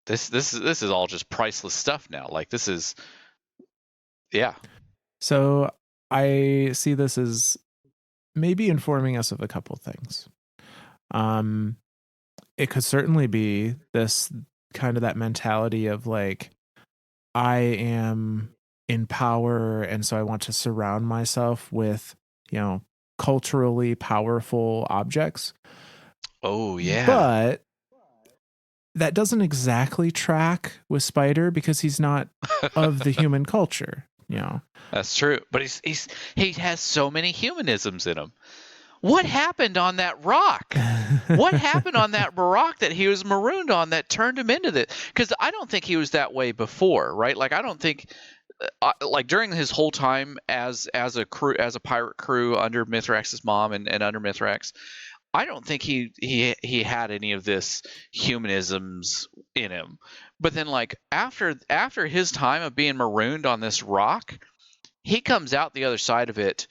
this is all just priceless stuff now. Like, this is, yeah. So I see this as maybe informing us of a couple things. It could certainly be this kind of that mentality of like, I am in power, and so I want to surround myself with, you know, culturally powerful objects. Oh yeah. But that doesn't exactly track with Spider because he's not of the human culture, you know. That's true. But he has so many humanisms in him. What happened on that rock? What happened on that rock that he was marooned on that turned him into this? Because I don't think he was that way before, right? Like I don't think, like during his whole time as a crew, as a pirate crew under Mithrax's mom and under Mithrax, I don't think he had any of this humanisms in him. But then like after his time of being marooned on this rock, he comes out the other side of it.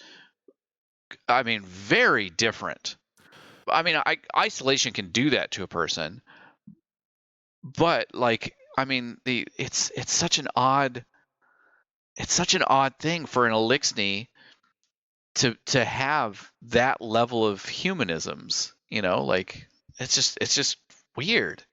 I mean, very different. I mean, isolation can do that to a person, but like, I mean, it's such an odd thing for an Eliksni to have that level of humanisms. You know, like it's just weird.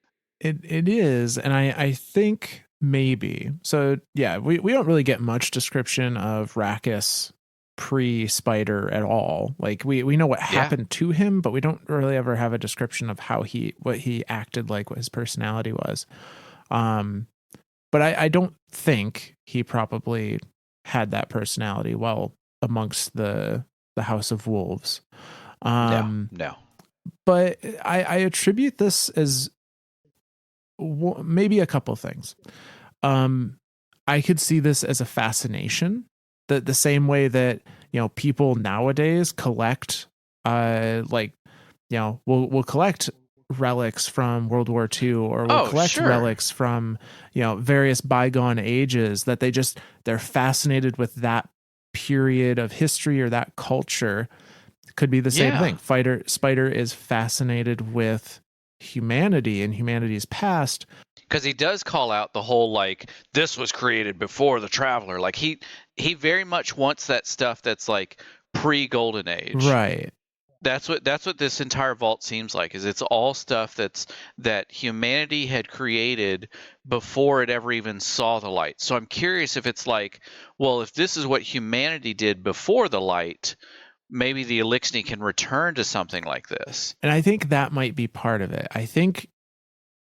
It is, and I think maybe so. Yeah, we don't really get much description of Rackus pre-Spider at all. Like we know what Yeah, happened to him, but we don't really ever have a description of how what he acted like, what his personality was. Um, but I don't think he probably had that personality well amongst the House of Wolves. no, Um, no, but I attribute this as maybe a couple things. Um, I could see this as a fascination, the same way that, you know, people nowadays collect, like, you know, we'll collect relics from World War II, or we'll oh collect sure, relics from, you know, various bygone ages, that they're fascinated with that period of history or that culture. Could be the same yeah. thing. Spider is fascinated with humanity and humanity's past. Because he does call out the whole like this was created before the Traveler. Like he very much wants that stuff that's like pre Golden Age. Right. That's what this entire vault seems like. Is it's all stuff that humanity had created before it ever even saw the light. So I'm curious if it's like, well, if this is what humanity did before the light, maybe the Eliksni can return to something like this. And I think that might be part of it. I think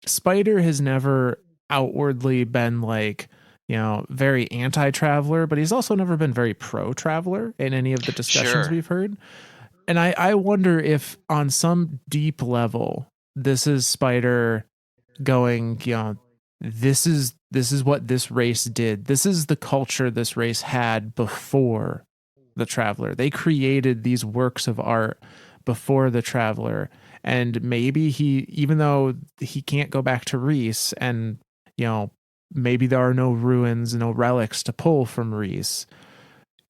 Spider has never outwardly been like, you know, very anti-traveler, but he's also never been very pro-traveler in any of the discussions Sure. we've heard. And I wonder if on some deep level, this is Spider going, you know, this is what this race did. This is the culture this race had before the Traveler. They created these works of art before the Traveler. And maybe he, even though he can't go back to Reese, and, you know, maybe there are no ruins, no relics to pull from Reese,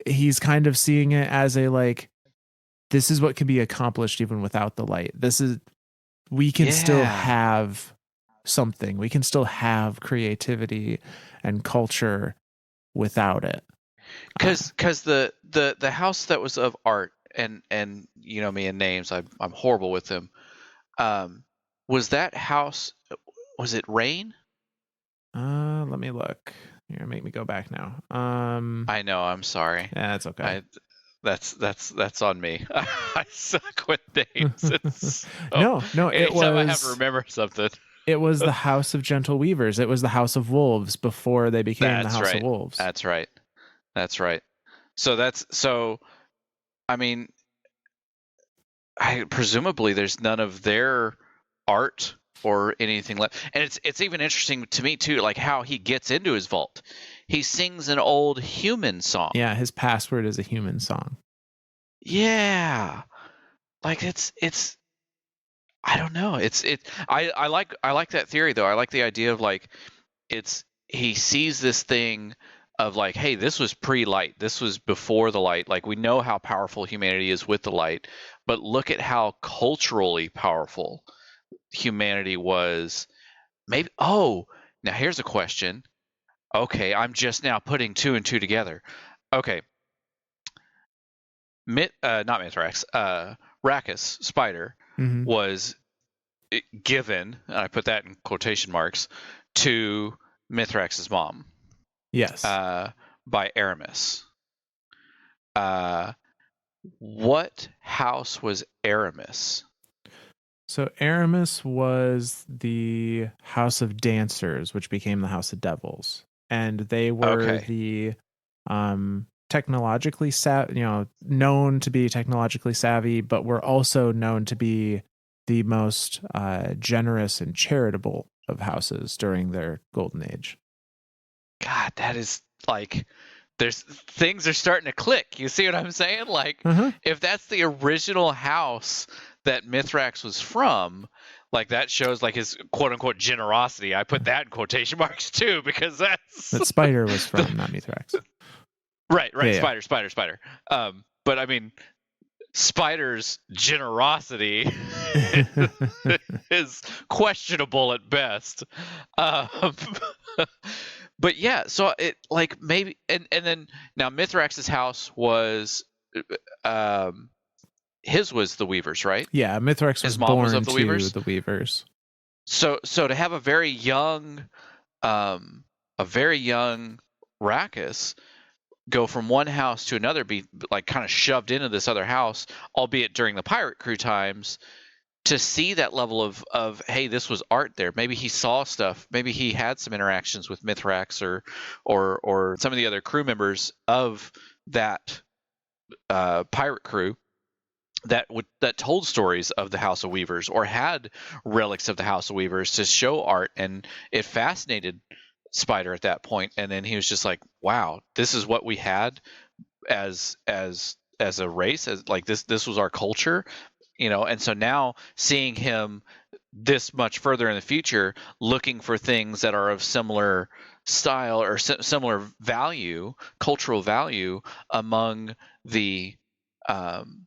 he's kind of seeing it as a like, this is what can be accomplished even without the light. This is, we can still Yeah. have something. We can still have creativity and culture without it. Because the house that was of art, and you know me and names, I'm horrible with them. Um, was that house? Was it Rain? Let me look. You're gonna make me go back now. I know. I'm sorry. Yeah, it's okay. I that's on me. I suck with names. It's so, No, anytime I have to remember something. it was the House of Gentle Weavers. It was the House of Wolves before they became the That's House of right. Wolves. That's right. That's right. So. I mean, presumably there's none of their art or anything left. And it's even interesting to me too, like how he gets into his vault. He sings an old human song. Yeah, his password is a human song. Yeah. Like it's I don't know. I like that theory though. I like the idea of like it's he sees this thing of like, hey, this was pre-light. This was before the light. Like we know how powerful humanity is with the light, but look at how culturally powerful humanity was. Maybe now here's a question. Okay, I'm just now putting two and two together. Okay. Not Mithrax, Rackus, Spider, Mm-hmm. was given, and I put that in quotation marks, to Mithrax's mom, Yes. by Aramis. What house was Aramis? So Aramis was the House of Dancers, which became the House of Devils, and they were Okay. the technologically known to be technologically savvy, but were also known to be the most generous and charitable of houses during their golden age. God, that is like there's things are starting to click. You see what I'm saying? Like Uh-huh. if that's the original house that Mithrax was from, like that shows like his quote unquote generosity. I put that in quotation marks too because that's That Spider was from, not Mithrax. right, Yeah, yeah. spider. But I mean Spider's generosity is questionable at best. Um, but yeah, so it like maybe and then now Mithrax's house was um his was the Weavers, right? Yeah, Mithrax was His mom was of born the to Weavers. the Weavers. So to have um a very young Rackus go from one house to another, be like kind of shoved into this other house, albeit during the pirate crew times, to see that level of hey, this was art there. Maybe he saw stuff. Maybe he had some interactions with Mithrax or some of the other crew members of that pirate crew that told stories of the House of Weavers or had relics of the House of Weavers to show art, and it fascinated Spider at that point. And then he was just like, "Wow, this is what we had as a race, as like this was our culture." And so now seeing him this much further in the future looking for things that are of similar style or similar value, cultural value among the um,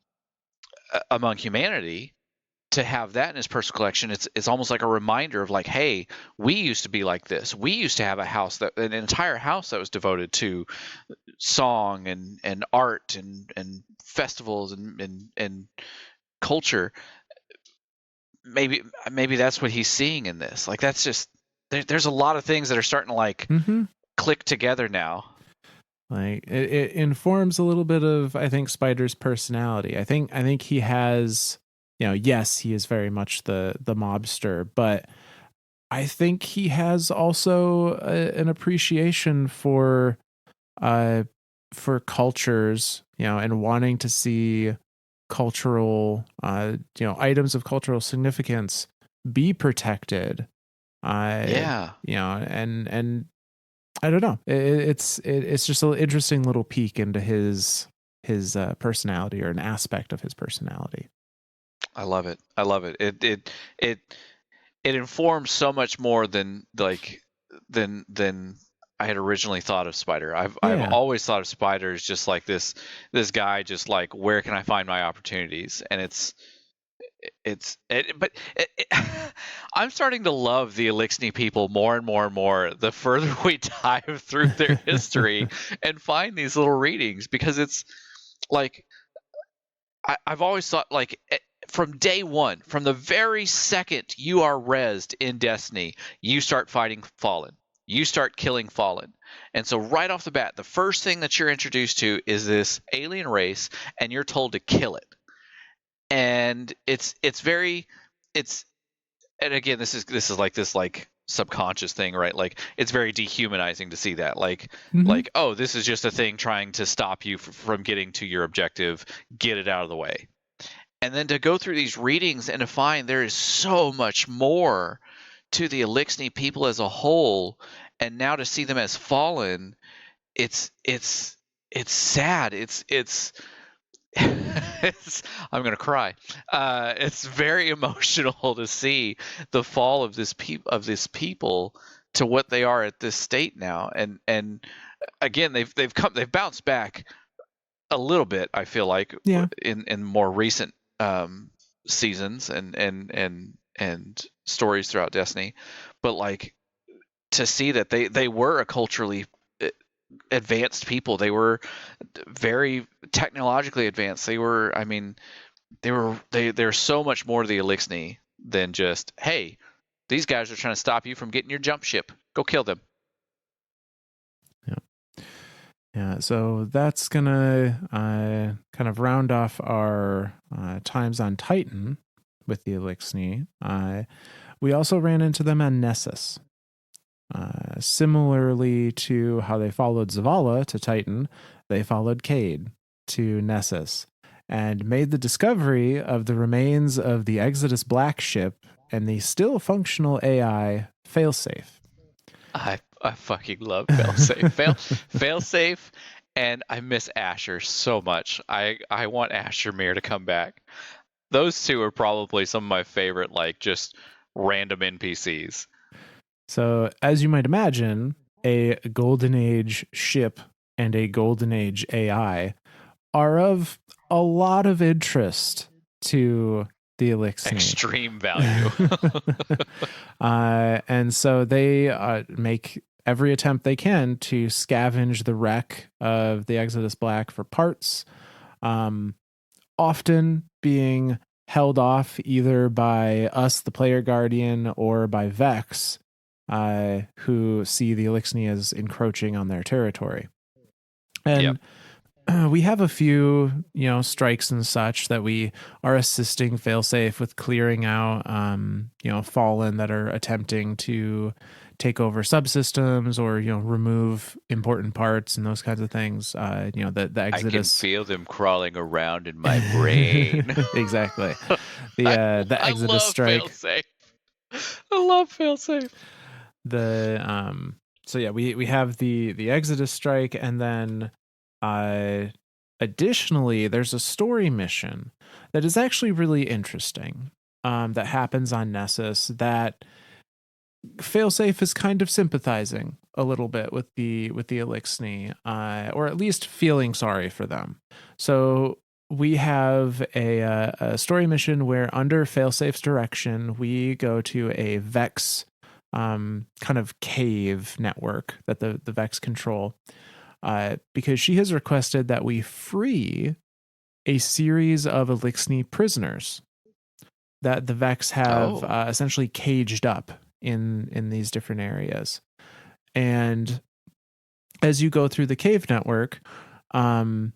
among humanity, to have that in his personal collection, it's almost like a reminder of like, hey, we used to be like this. We used to have an entire house that was devoted to song and art and festivals and culture. Maybe that's what he's seeing in this. Like that's just there's a lot of things that are starting to like Mm-hmm. click together now. Like it informs a little bit of, I think, Spider's personality. I think he has, yes, he is very much the mobster, but I think he has also an appreciation uh for cultures, and wanting to see cultural items of cultural significance be protected. Yeah, And I don't know. It's just an interesting little peek into his personality, or an aspect of his personality. I love it. I love it. It it informs so much more than I had originally thought of Spider. I've Yeah, always thought of Spider as just like this guy, just like where can I find my opportunities? And I'm starting to love the Eliksni people more and more and more the further we dive through their history and find these little readings, because it's like I've always thought like from day one, from the very second you are rezzed in Destiny, you start fighting Fallen. You start killing Fallen. And so right off the bat, the first thing that you're introduced to is this alien race, and you're told to kill it. And it's and again, this is like this like subconscious thing, right? Like it's very dehumanizing to see that. hmm, Like, oh, this is just a thing trying to stop you from getting to your objective. Get it out of the way. And then to go through these readings and to find there is so much more to the Eliksni people as a whole, and now to see them as fallen, it's sad. I'm gonna cry. It's very emotional to see the fall of this people to what they are at this state now, and again they've bounced back a little bit. I feel like yeah, in more recent seasons and stories throughout Destiny, but like to see that they were a culturally advanced people. They were very technologically advanced. I mean, they're so much more to the Eliksni than just, hey, these guys are trying to stop you from getting your jump ship. Go kill them. Yeah, so that's gonna kind of round off our times on Titan with the Eliksni. We also ran into them on Nessus. Similarly to how they followed Zavala to Titan, they followed Cade to Nessus and made the discovery of the remains of the Exodus Black ship and the still functional AI Failsafe. I fucking love Failsafe. Failsafe, and I miss Asher so much. I want Asher Mir to come back. Those two are probably some of my favorite, like, just random NPCs. So, as you might imagine, a Golden Age ship and a Golden Age AI are of a lot of interest to the Eliksni. Extreme value. And so they make every attempt they can to scavenge the wreck of the Exodus Black for parts, often being held off either by us, the player guardian, or by Vex, who see the Eliksni as encroaching on their territory. And we have a few, strikes and such that we are assisting Failsafe with clearing out, Fallen that are attempting to take over subsystems or, remove important parts and those kinds of things. The Exodus. I can feel them crawling around in my brain. Exactly. The Exodus strike. Failsafe. I love Failsafe. So yeah, we have the Exodus strike, and then additionally, there's a story mission that is actually really interesting, that happens on Nessus that Failsafe is kind of sympathizing a little bit with the Eliksni, or at least feeling sorry for them. So we have a story mission where, under Failsafe's direction, we go to a Vex kind of cave network that the Vex control, because she has requested that we free a series of Eliksni prisoners that the Vex have essentially caged up in these different areas. And as you go through the cave network, you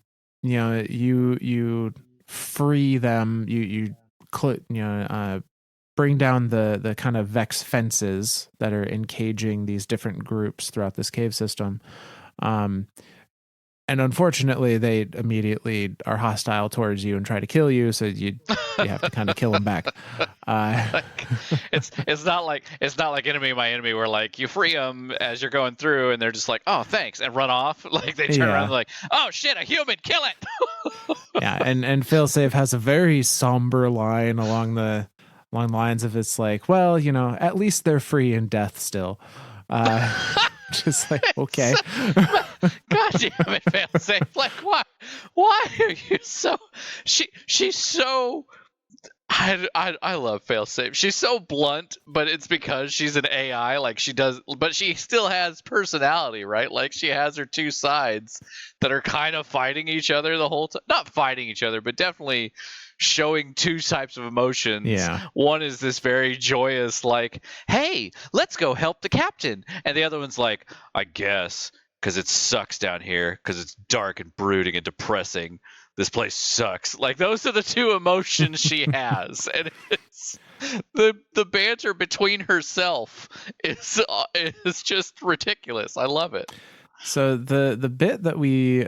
free them, you bring down the kind of Vex fences that are encaging these different groups throughout this cave system. And unfortunately, they immediately are hostile towards you and try to kill you, so you have to kind of kill them back. It's not like enemy my enemy, where like you free them as you're going through, and they're just like, oh thanks, and run off. Like they turn around and like, oh shit, a human, kill it. Yeah, and Failsafe has a very somber line along the lines of, it's like, well, at least they're free in death still. Just like, okay. God damn it, Failsafe. Like, why are you so... She's so... I love Failsafe. She's so blunt, but it's because she's an AI. Like, she does... But she still has personality, right? Like, she has her two sides that are kind of fighting each other the whole time. Not fighting each other, but definitely showing two types of emotions. Yeah. One is this very joyous, like, hey, let's go help the captain. And the other one's like, I guess, because it sucks down here, because it's dark and brooding and depressing. This place sucks. Like, those are the two emotions she has. And it's the banter between herself is just ridiculous. I love it. So the bit that we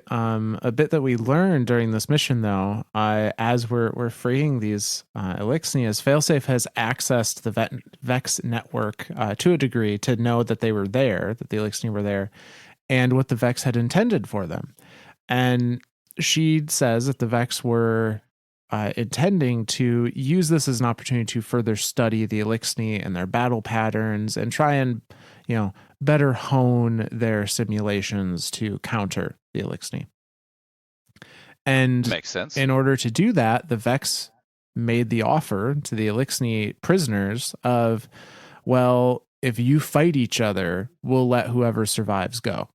learned during this mission, though, as we're freeing these Eliksni, is Failsafe has accessed the Vex network to a degree to know that they were there, that the Eliksni were there, and what the Vex had intended for them. And she says that the Vex were intending to use this as an opportunity to further study the Eliksni and their battle patterns and try and, better hone their simulations to counter the Eliksni. And makes sense. In order to do that, the Vex made the offer to the Eliksni prisoners of, well, if you fight each other, we'll let whoever survives go.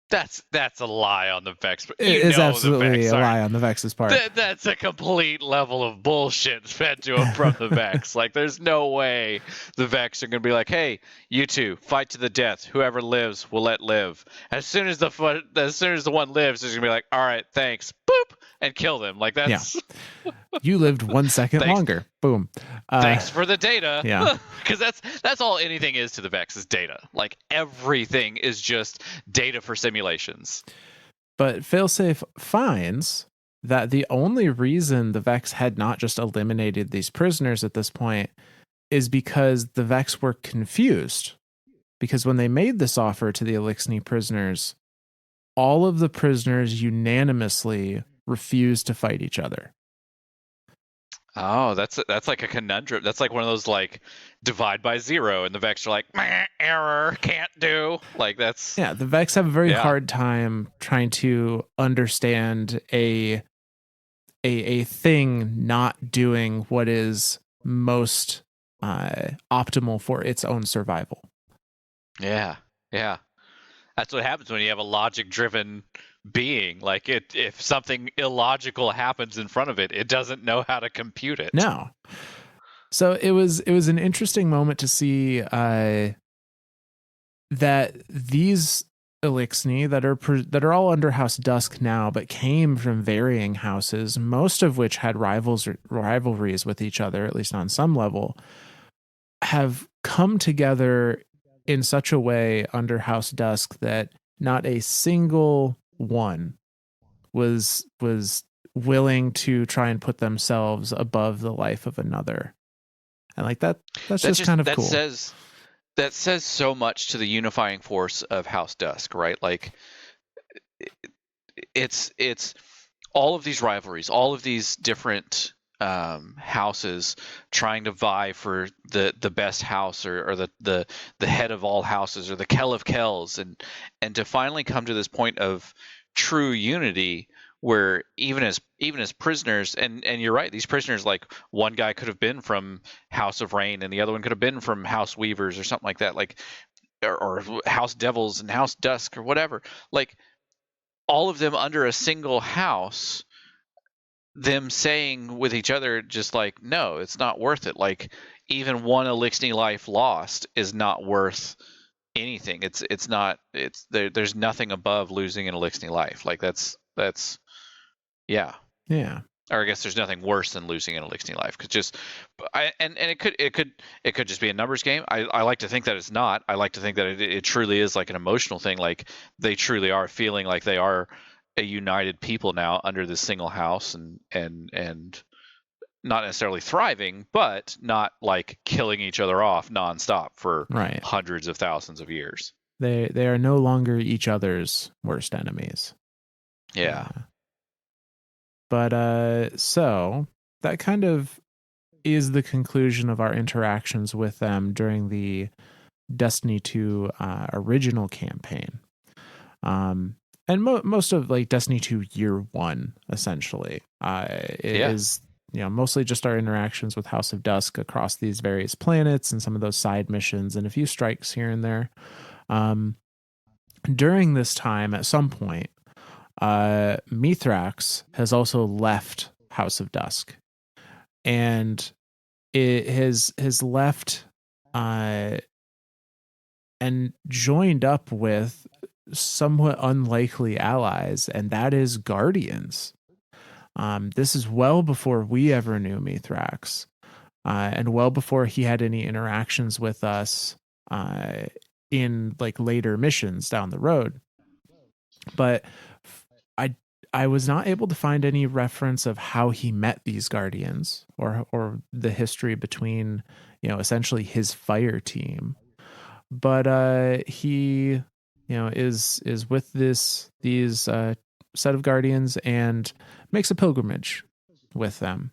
That's a lie on the Vex. But It you is know the absolutely Vex a aren't. lie on the Vex's part. That's a complete level of bullshit fed to him from the Vex. Like, there's no way the Vex are gonna be like, "Hey, you two, fight to the death. Whoever lives, we'll let live." As soon as the one lives, he's gonna be like, "All right, thanks," boop, and kill them. Like, Yeah. that's You lived 1 second thanks. longer. Boom. Thanks for the data, Yeah. because that's all anything is to the Vex is data. Like, everything is just data for simulations. But Failsafe finds that the only reason the Vex had not just eliminated these prisoners at this point is because the Vex were confused. Because when they made this offer to the Eliksni prisoners, all of the prisoners unanimously refused to fight each other. Oh, that's like a conundrum. That's like one of those, like, divide by zero, and the Vex are like, "Meh, error, can't do." Like, that's Yeah, the Vex have a very yeah, hard time trying to understand a thing not doing what is most optimal for its own survival. yeah, yeah. That's what happens when you have a logic-driven being. Like, if something illogical happens in front of it, it doesn't know how to compute it. No. So it was an interesting moment to see that these Eliksni that are all under House Dusk now, but came from varying houses, most of which had rivalries with each other, at least on some level, have come together in such a way under House Dusk that not a single one was willing to try and put themselves above the life of another. And like that's That just just kind of cool. that says so much to the unifying force of House Dusk, right? Like, it's all of these rivalries, all of these different houses trying to vie for the best house, or the head of all houses, or the Kell of Kells, and to finally come to this point of true unity, where even as prisoners, and you're right, these prisoners, like, one guy could have been from House of Rain, and the other one could have been from House Weavers or something like that, like, or House Devils and House Dusk or whatever, like, all of them under a single house, them saying with each other, just like, no, it's not worth it. Like, even one Eliksni life lost is not worth anything. It's not, there's nothing above losing an Eliksni life. Like, that's yeah. Yeah. Or I guess there's nothing worse than losing an Eliksni life, because just and it could just be a numbers game. I like to think that it's not. I like to think that it truly is like an emotional thing. Like, they truly are feeling like they are a united people now under this single house, and not necessarily thriving, but not like killing each other off nonstop for Right. hundreds of thousands of years. They are no longer each other's worst enemies. Yeah. But so that kind of is the conclusion of our interactions with them during the Destiny 2 original campaign. And most of like Destiny 2 year 1 essentially Yeah. is mostly just our interactions with House of Dusk across these various planets and some of those side missions and a few strikes here and there. During this time, at some point, Mithrax has also left House of Dusk, and it has left and joined up with somewhat unlikely allies, and that is Guardians. This is well before we ever knew Mithrax, and well before he had any interactions with us in like later missions down the road. But I I was not able to find any reference of how he met these Guardians, or the history between essentially his fire team. But he is with these set of Guardians and makes a pilgrimage with them.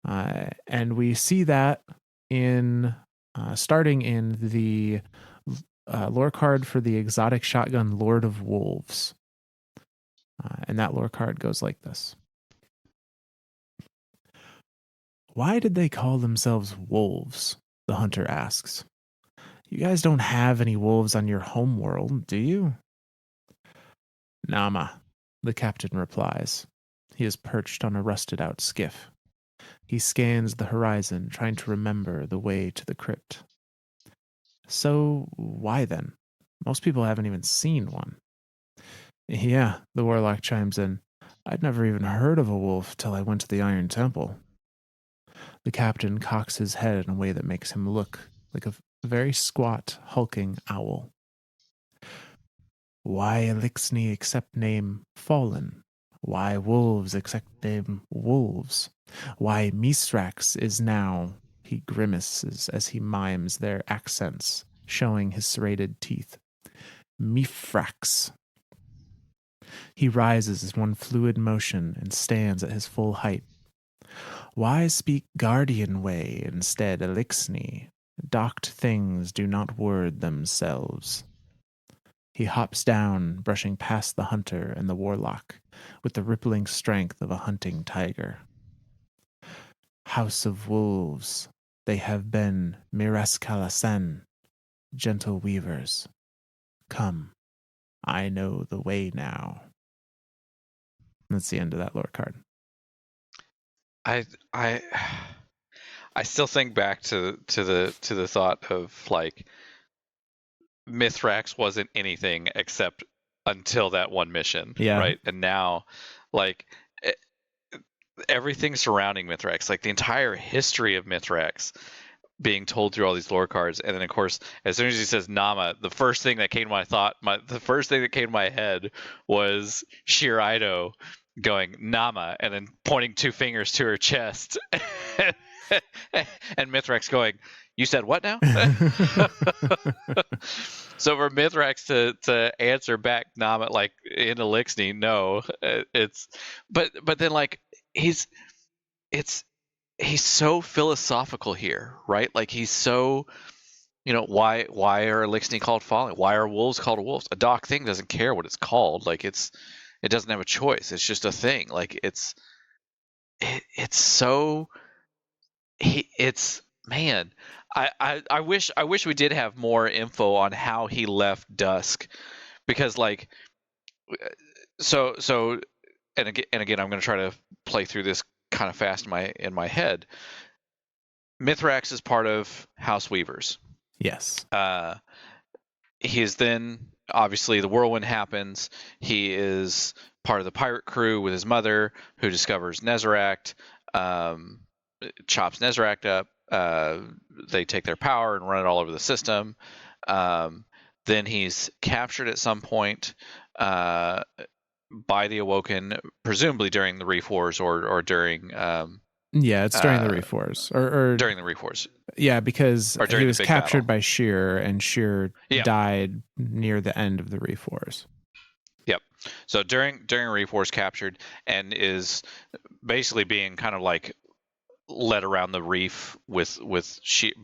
And we see that in starting in the lore card for the exotic shotgun Lord of Wolves. And that lore card goes like this. Why did they call themselves wolves? The hunter asks. You guys don't have any wolves on your homeworld, do you? Nama, the captain replies. He is perched on a rusted out skiff. He scans the horizon, trying to remember the way to the crypt. So, why then? Most people haven't even seen one. Yeah, the warlock chimes in. I'd never even heard of a wolf till I went to the Iron Temple. The captain cocks his head in a way that makes him look like a very squat, hulking owl. Why Eliksni accept name Fallen? Why wolves accept name Wolves? Why Mithrax is now... He grimaces as he mimes their accents, showing his serrated teeth. Mithrax. He rises as one fluid motion and stands at his full height. Why speak guardian way instead Eliksni? Docked things do not word themselves. He hops down, brushing past the hunter and the warlock, with the rippling strength of a hunting tiger. House of Wolves, they have been Miraskalasen, gentle weavers. Come, I know the way now. That's the end of that lore card. I still think back to the thought of like Mithrax wasn't anything except until that one mission, Yeah. right? And now, like everything surrounding Mithrax, like the entire history of Mithrax being told through all these lore cards, and then of course, as soon as he says Nama, the first thing that came to my head was Shiraido going Nama, and then pointing two fingers to her chest, and Mithrax going, "You said what now?" So for Mithrax to answer back Nama like in Eliksni, no, it's but then like he's so philosophical here, right? Like he's so, why are Eliksni called falling? Why are wolves called wolves? A dock thing doesn't care what it's called. Like it doesn't have a choice. It's just a thing. Like it's so it's man. I wish we did have more info on how he left Dusk, because like so and again I'm going to try to play through this kind of fast in my head. Mithrax is part of House Weavers. Yes. He is then, obviously, the whirlwind happens. He is part of the pirate crew with his mother, who discovers Nezarect, chops Nezarect up. They take their power and run it all over the system. Then he's captured at some point by the Awoken, presumably during the Reef Wars or during. Yeah, it's during the Reef Wars, or during the Reef Wars. Yeah, because or during he the was big captured battle. by Sheer, and Sheer died near the end of the Reef Wars. Yep. So during Reef Wars, captured and is basically being kind of like led around the reef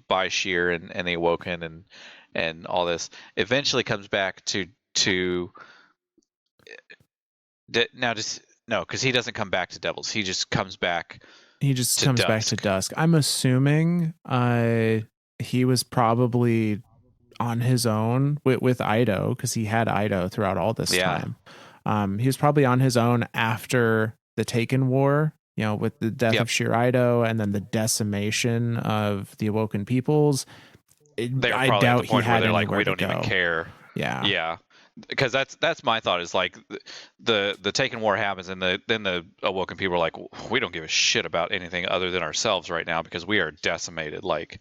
by Sheer and the Awoken and all this. Eventually comes back to now just no, because he doesn't come back to Devils. He just comes back. He just comes back to Dusk. I'm assuming he was probably on his own with Ido, because he had Ido throughout all this time. He was probably on his own after the Taken War, with the death of Sheer Ido and then the decimation of the Awoken peoples. I doubt he had anywhere like, we to don't go. even care. Yeah. Because that's my thought, is like the Taken War happens, and then the Awoken people are like, we don't give a shit about anything other than ourselves right now, because we are decimated. Like,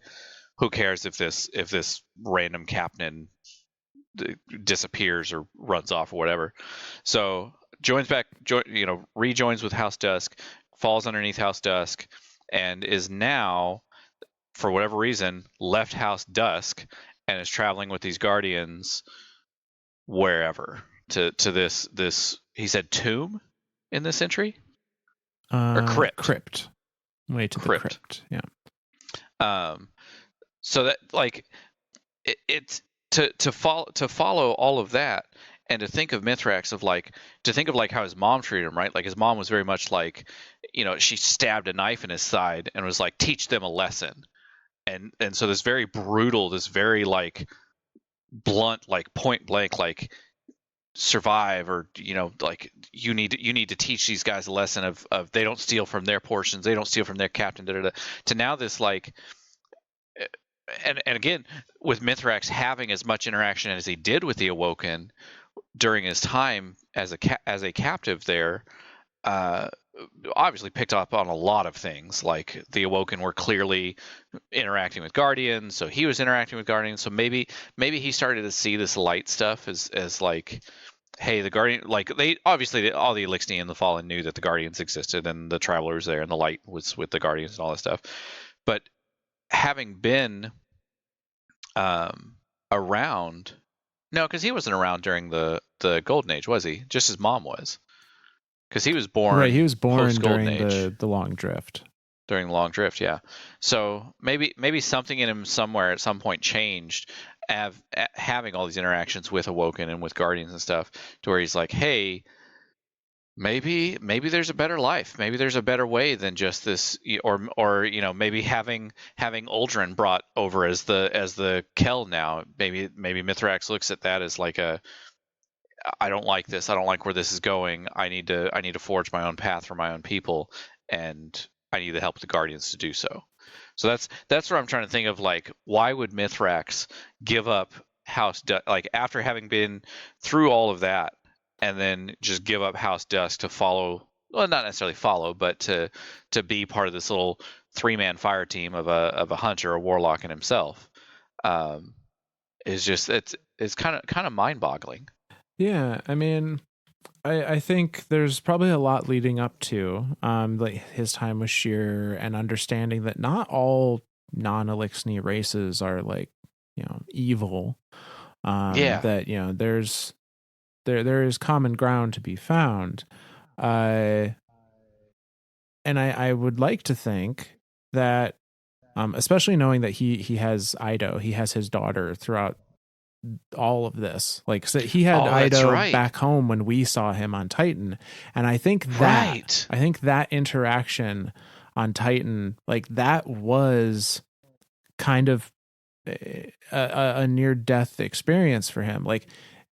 who cares if this random captain disappears or runs off or whatever. So rejoins with House Dusk, falls underneath House Dusk, and is now, for whatever reason, left House Dusk and is traveling with these guardians wherever to this he said tomb in this entry, or crypt. Way to the crypt. Yeah. So that like it's to follow all of that, and to think of Mithrax, to think of like how his mom treated him, right? Like his mom was very much like, she stabbed a knife in his side and was like, teach them a lesson. And so this very brutal, this very like blunt, like point blank, like survive, or like you need to teach these guys a lesson of they don't steal from their portions, they don't steal from their captain, da, da, da, to now this like and again, with Mithrax having as much interaction as he did with the Awoken during his time as a captive there, uh, obviously picked up on a lot of things. Like the Awoken were clearly interacting with Guardians, so he was interacting with Guardians. So maybe he started to see this light stuff as like, hey, the Guardian, like they obviously all the Eliksni and the Fallen knew that the Guardians existed and the Travelers there and the light was with the Guardians and all that stuff. But having been around, no, because he wasn't around during the Golden Age, was he? Just his mom was, because he was Right, he born was born post Golden during Age. the Long Drift. During the Long Drift, yeah. So maybe something in him somewhere at some point changed, having all these interactions with Awoken and with Guardians and stuff, to where he's like, hey, maybe there's a better life, maybe there's a better way than just this, or maybe having Uldren brought over as the Kell now. Maybe Mithrax looks at that as like I don't like this. I don't like where this is going. I need to forge my own path for my own people, and I need the help of the Guardians to do so. So that's what I'm trying to think of. Like, why would Mithrax give up House Dusk, like after having been through all of that, and then just give up House Dusk to follow? Well, not necessarily follow, but to be part of this little 3-man fire team of a hunter, a warlock, and himself. Is just it's kind of mind boggling. Yeah, I mean, I think there's probably a lot leading up to like his time with Sheer and understanding that not all non-Eliksni races are like, evil. Yeah. That, there is common ground to be found. And I would like to think that, especially knowing that he has Ido, he has his daughter throughout all of this. Like, so he had Oh, that's Ido right. back home when we saw him on Titan, and I think Right. that interaction on Titan, like that was kind of a near death experience for him. Like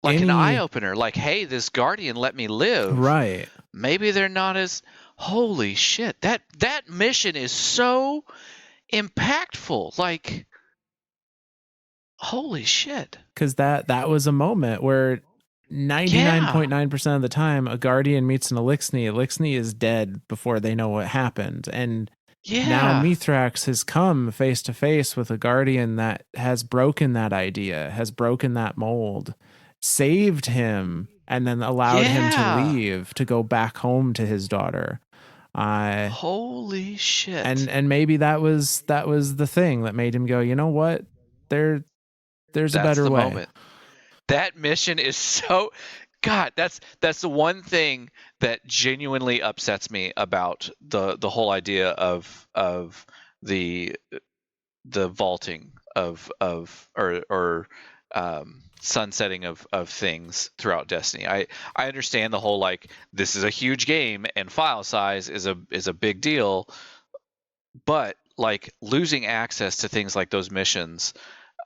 Like an eye opener. Like, hey, this Guardian let me live. right. Maybe they're not as. Holy shit! That mission is so impactful. Like, holy shit. Because that was a moment where Yeah. 99.9% of the time a Guardian meets an Eliksni. Eliksni is dead before they know what happened. And now Yeah. Mithrax has come face to face with a Guardian that has broken that idea, has broken that mold, saved him, and then allowed him to Yeah. leave to go back home to his daughter. Holy shit. And maybe that was the thing that made him go, you know what? There's a better way. Moment. That mission is so. God, that's the one thing that genuinely upsets me about the whole idea of the vaulting or sunsetting of things throughout Destiny. I understand the whole, like, this is a huge game and file size is a big deal, but like losing access to things like those missions,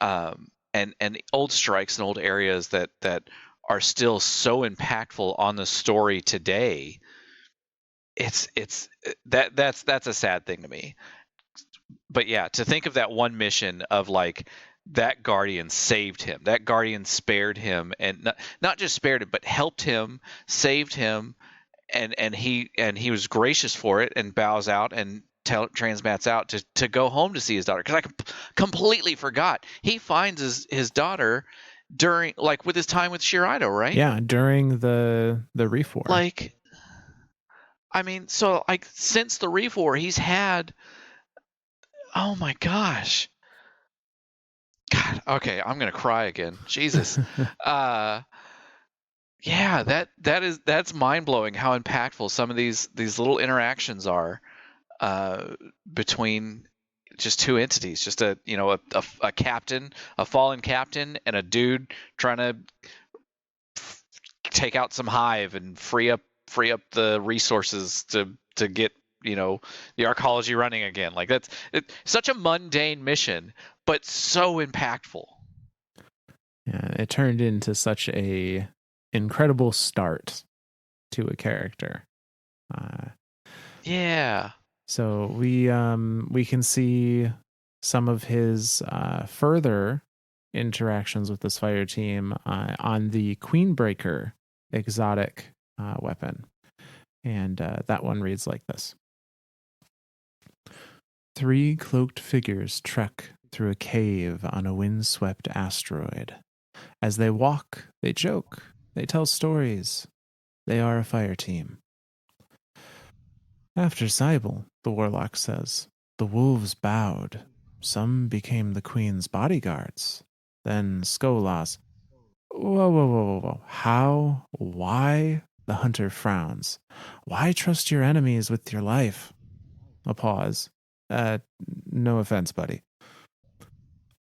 and old strikes and old areas that are still so impactful on the story today, it's that's a sad thing to me. But yeah, to think of that one mission of like that Guardian saved him, that Guardian spared him, and not just spared him but helped him, saved him, and he was gracious for it and bows out and transmats out to go home to see his daughter, because I completely forgot he finds his daughter during, like, with his time with Shiraido, right? Yeah, during the Refor. Like, I mean, so like since the Refor, he's had, oh my gosh, God, okay, I'm gonna cry again. Jesus. Yeah, that's mind blowing how impactful some of these little interactions are, between just two entities, just a captain, a fallen captain, and a dude trying to take out some hive and free up the resources to get the arcology running again. Like, that's such a mundane mission, but so impactful. Yeah, it turned into such a incredible start to a character. Uh, Yeah. so we can see some of his further interactions with this fire team on the Queenbreaker exotic weapon, and that one reads like this: 3 cloaked figures trek through a cave on a windswept asteroid. As they walk, they joke, they tell stories. They are a fire team. After Cybele, the warlock says, the wolves bowed. Some became the queen's bodyguards. Then Skolas. Whoa, whoa, whoa, whoa, whoa. How? Why? The hunter frowns. Why trust your enemies with your life? A pause. Uh, no offense, buddy.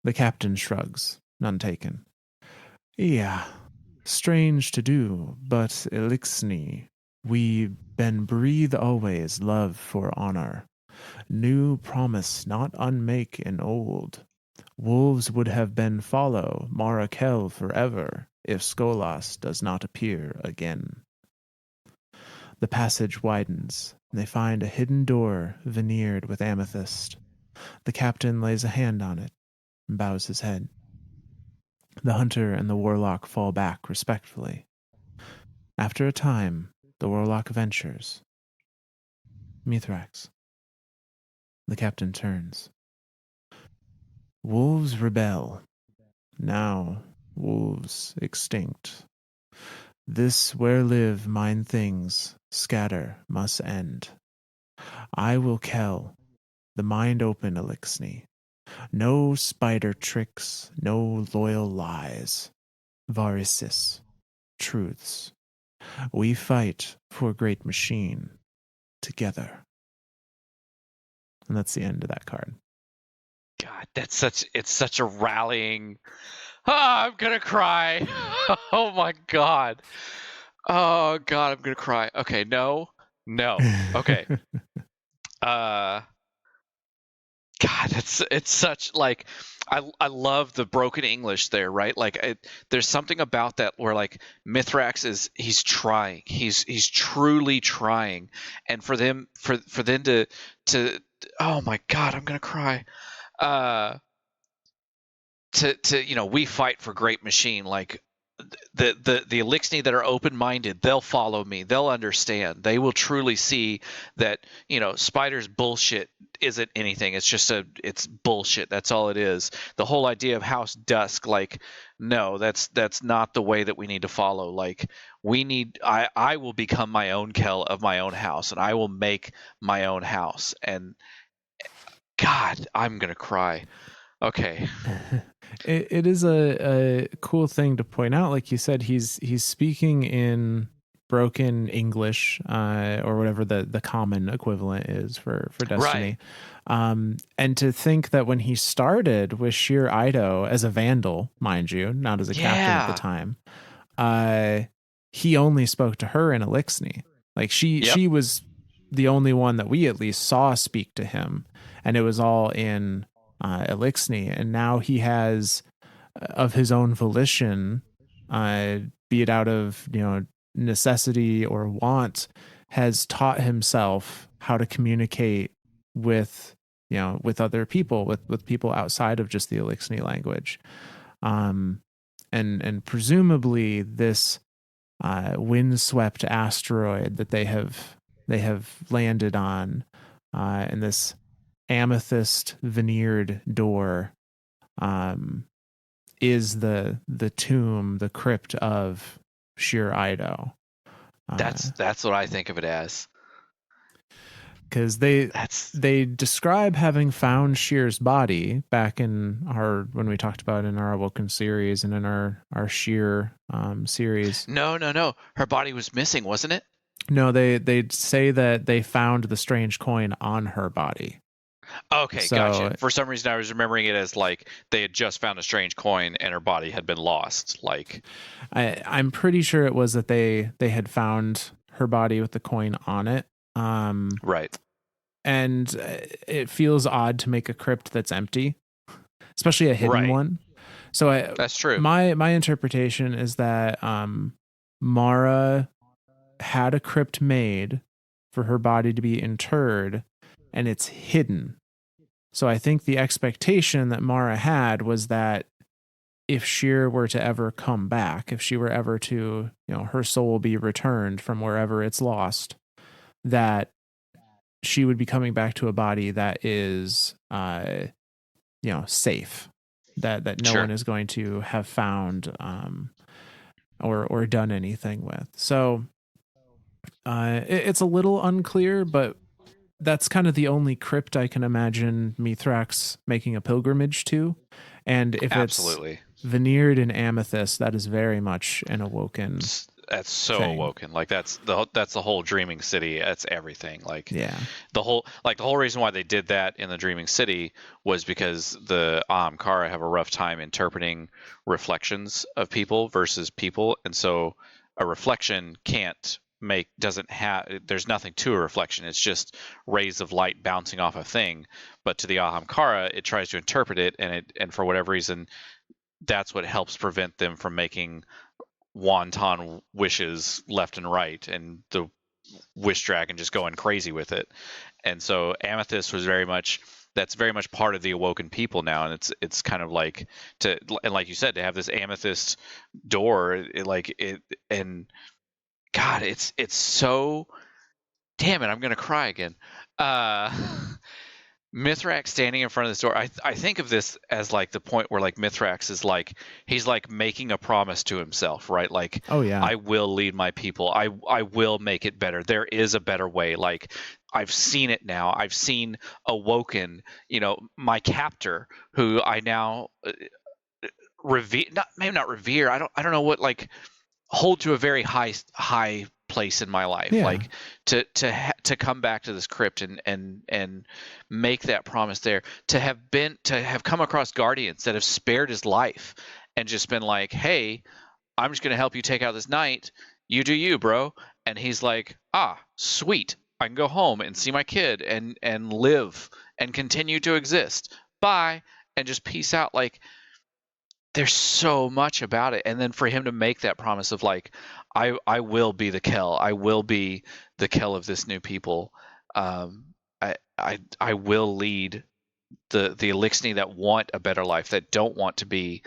The captain shrugs, none taken. Yeah, strange to do, but Eliksni, we ben breathe always love for honor. New promise not unmake in old. Wolves would have been follow Marakel forever if Skolas does not appear again. The passage widens. They find a hidden door veneered with amethyst. The captain lays a hand on it and bows his head. The hunter and the warlock fall back respectfully. After a time, the warlock ventures. Mithrax. The captain turns. Wolves rebel. Now, wolves extinct. This where live mine things, scatter must end. I will kell, the mind open Eliksni. No spider tricks, no loyal lies. Varicis, truths. We fight for great machine together. And that's the end of that card. God, it's such a rallying. I'm gonna cry. Oh my God. Oh God, I'm gonna cry. Okay, no. Okay. God, it's such like I love the broken English there, right? Like there's something about that where like Mithrax he's trying, he's truly trying, and for them to oh my God, I'm gonna cry. Uh, to we fight for great machine, like the Eliksni that are open-minded, they'll follow me, they'll understand, they will truly see that Spider's bullshit isn't anything, it's bullshit, that's all it is. The whole idea of House Dusk, like, no, that's not the way that we need to follow. Like, I will become my own Kell of my own house, and I will make my own house. And God, I'm gonna cry. Okay. It is a cool thing to point out. Like you said, he's speaking in broken English, or whatever the common equivalent is for Destiny. Right. And to think that when he started with Sheer Ido as a Vandal, mind you, not as a captain at the Yeah. time, he only spoke to her in Eliksni. Like Yep. she was the only one that we at least saw speak to him, and it was all in Eliksni. And now he has, of his own volition, be it out of necessity or want, has taught himself how to communicate with with other people, with people outside of just the Eliksni language. And presumably this windswept asteroid that they have landed on, and this amethyst veneered door, is the tomb, the crypt of Sheer Ido. That's what I think of it as. Because they describe having found Sheer's body back in when we talked about in our Awoken series and in our Sheer series. No. Her body was missing, wasn't it? No, they say that they found the strange coin on her body. Okay, So, gotcha. For some reason, I was remembering it as like they had just found a strange coin and her body had been lost. Like, I'm pretty sure it was that they had found her body with the coin on it. right. And it feels odd to make a crypt that's empty, especially a hidden Right. one. So That's true. my interpretation is that Mara had a crypt made for her body to be interred, and it's hidden. So I think the expectation that Mara had was that if Sheer were to ever come back, if she were ever to, her soul be returned from wherever it's lost, that she would be coming back to a body that is, safe, that no Sure. one is going to have found, or done anything with. So it's a little unclear, but that's kind of the only crypt I can imagine Mithrax making a pilgrimage to. And if it's Absolutely. veneered in amethyst, that is very much an awoken That's so thing. awoken. Like that's the whole dreaming city. That's everything. Like Yeah. the whole reason why they did that in the dreaming city was because the Kara have a rough time interpreting reflections of people versus people, and so a reflection doesn't have there's nothing to a reflection. It's just rays of light bouncing off a thing. But to the Kara, it tries to interpret it, and for whatever reason, that's what helps prevent them from making wanton wishes left and right, and the wish dragon just going crazy with it. And so amethyst was that's very much part of the awoken people now, and it's kind of like and like you said, to have this amethyst door, and God, it's so, damn it, I'm gonna cry again. uh Mithrax standing in front of this door. I think of this as like the point where like Mithrax is like he's like making a promise to himself, right? Like, Oh yeah. I will lead my people. I will make it better. There is a better way. Like, I've seen it now. I've seen Awoken, my captor, who I now revere. Not maybe not revere. I don't know what, like, hold to a very high place in my life, Yeah. like to come back to this crypt and make that promise there, to have come across guardians that have spared his life and just been like, hey, I'm just going to help you take out this night, you do you, bro. And he's like, sweet, I can go home and see my kid and live and continue to exist, bye, and just peace out. Like, there's so much about it, and then for him to make that promise of like, I will be the Kel, I will be the Kel of this new people. I will lead the Eliksni that want a better life, that don't want to be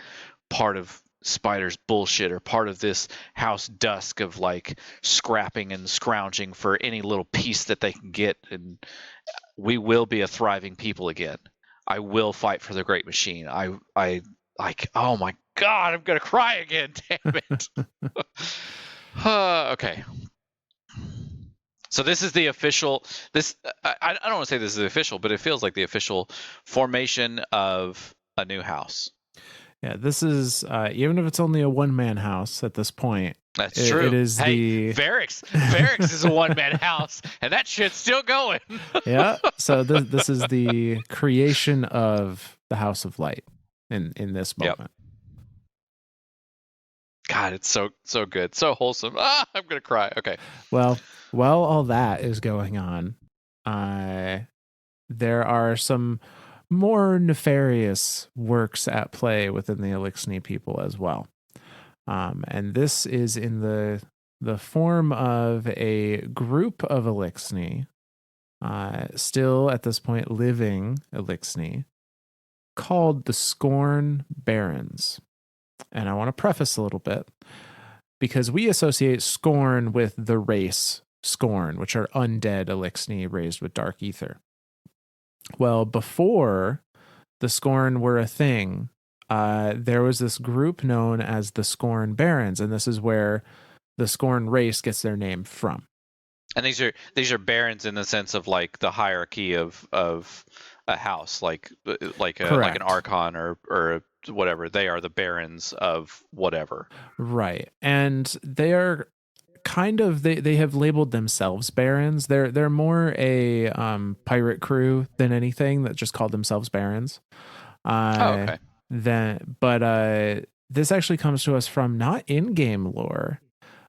part of Spider's bullshit, or part of this House Dusk of like scrapping and scrounging for any little piece that they can get. And we will be a thriving people again. I will fight for the great machine. I like, oh my God, I'm gonna cry again. Damn it. Okay. So this is the official. I don't want to say this is the official, but it feels like the official formation of a new house. Yeah, this is even if it's only a one-man house at this point. That's It true. is Hey, the Varix is a one-man house, and that shit's still going. yeah. So this is the creation of the House of Light in this Yep. moment. God, it's so good, so wholesome. I'm gonna cry. Okay. Well, while all that is going on, there are some more nefarious works at play within the Eliksni people as well. And this is in the form of a group of Eliksni, still at this point living Eliksni, called the Scorn Barons. And I want to preface a little bit, because we associate Scorn with the race Scorn, which are undead Eliksni raised with dark ether. Well, before the Scorn were a thing, there was this group known as the Scorn Barons, and this is where the Scorn race gets their name from. And these are barons in the sense of like the hierarchy of a house, like an archon or whatever. They are the barons of whatever. Right. And they are kind of they have labeled themselves barons. They're more a pirate crew than anything that just called themselves barons. Okay. This actually comes to us from not in-game lore,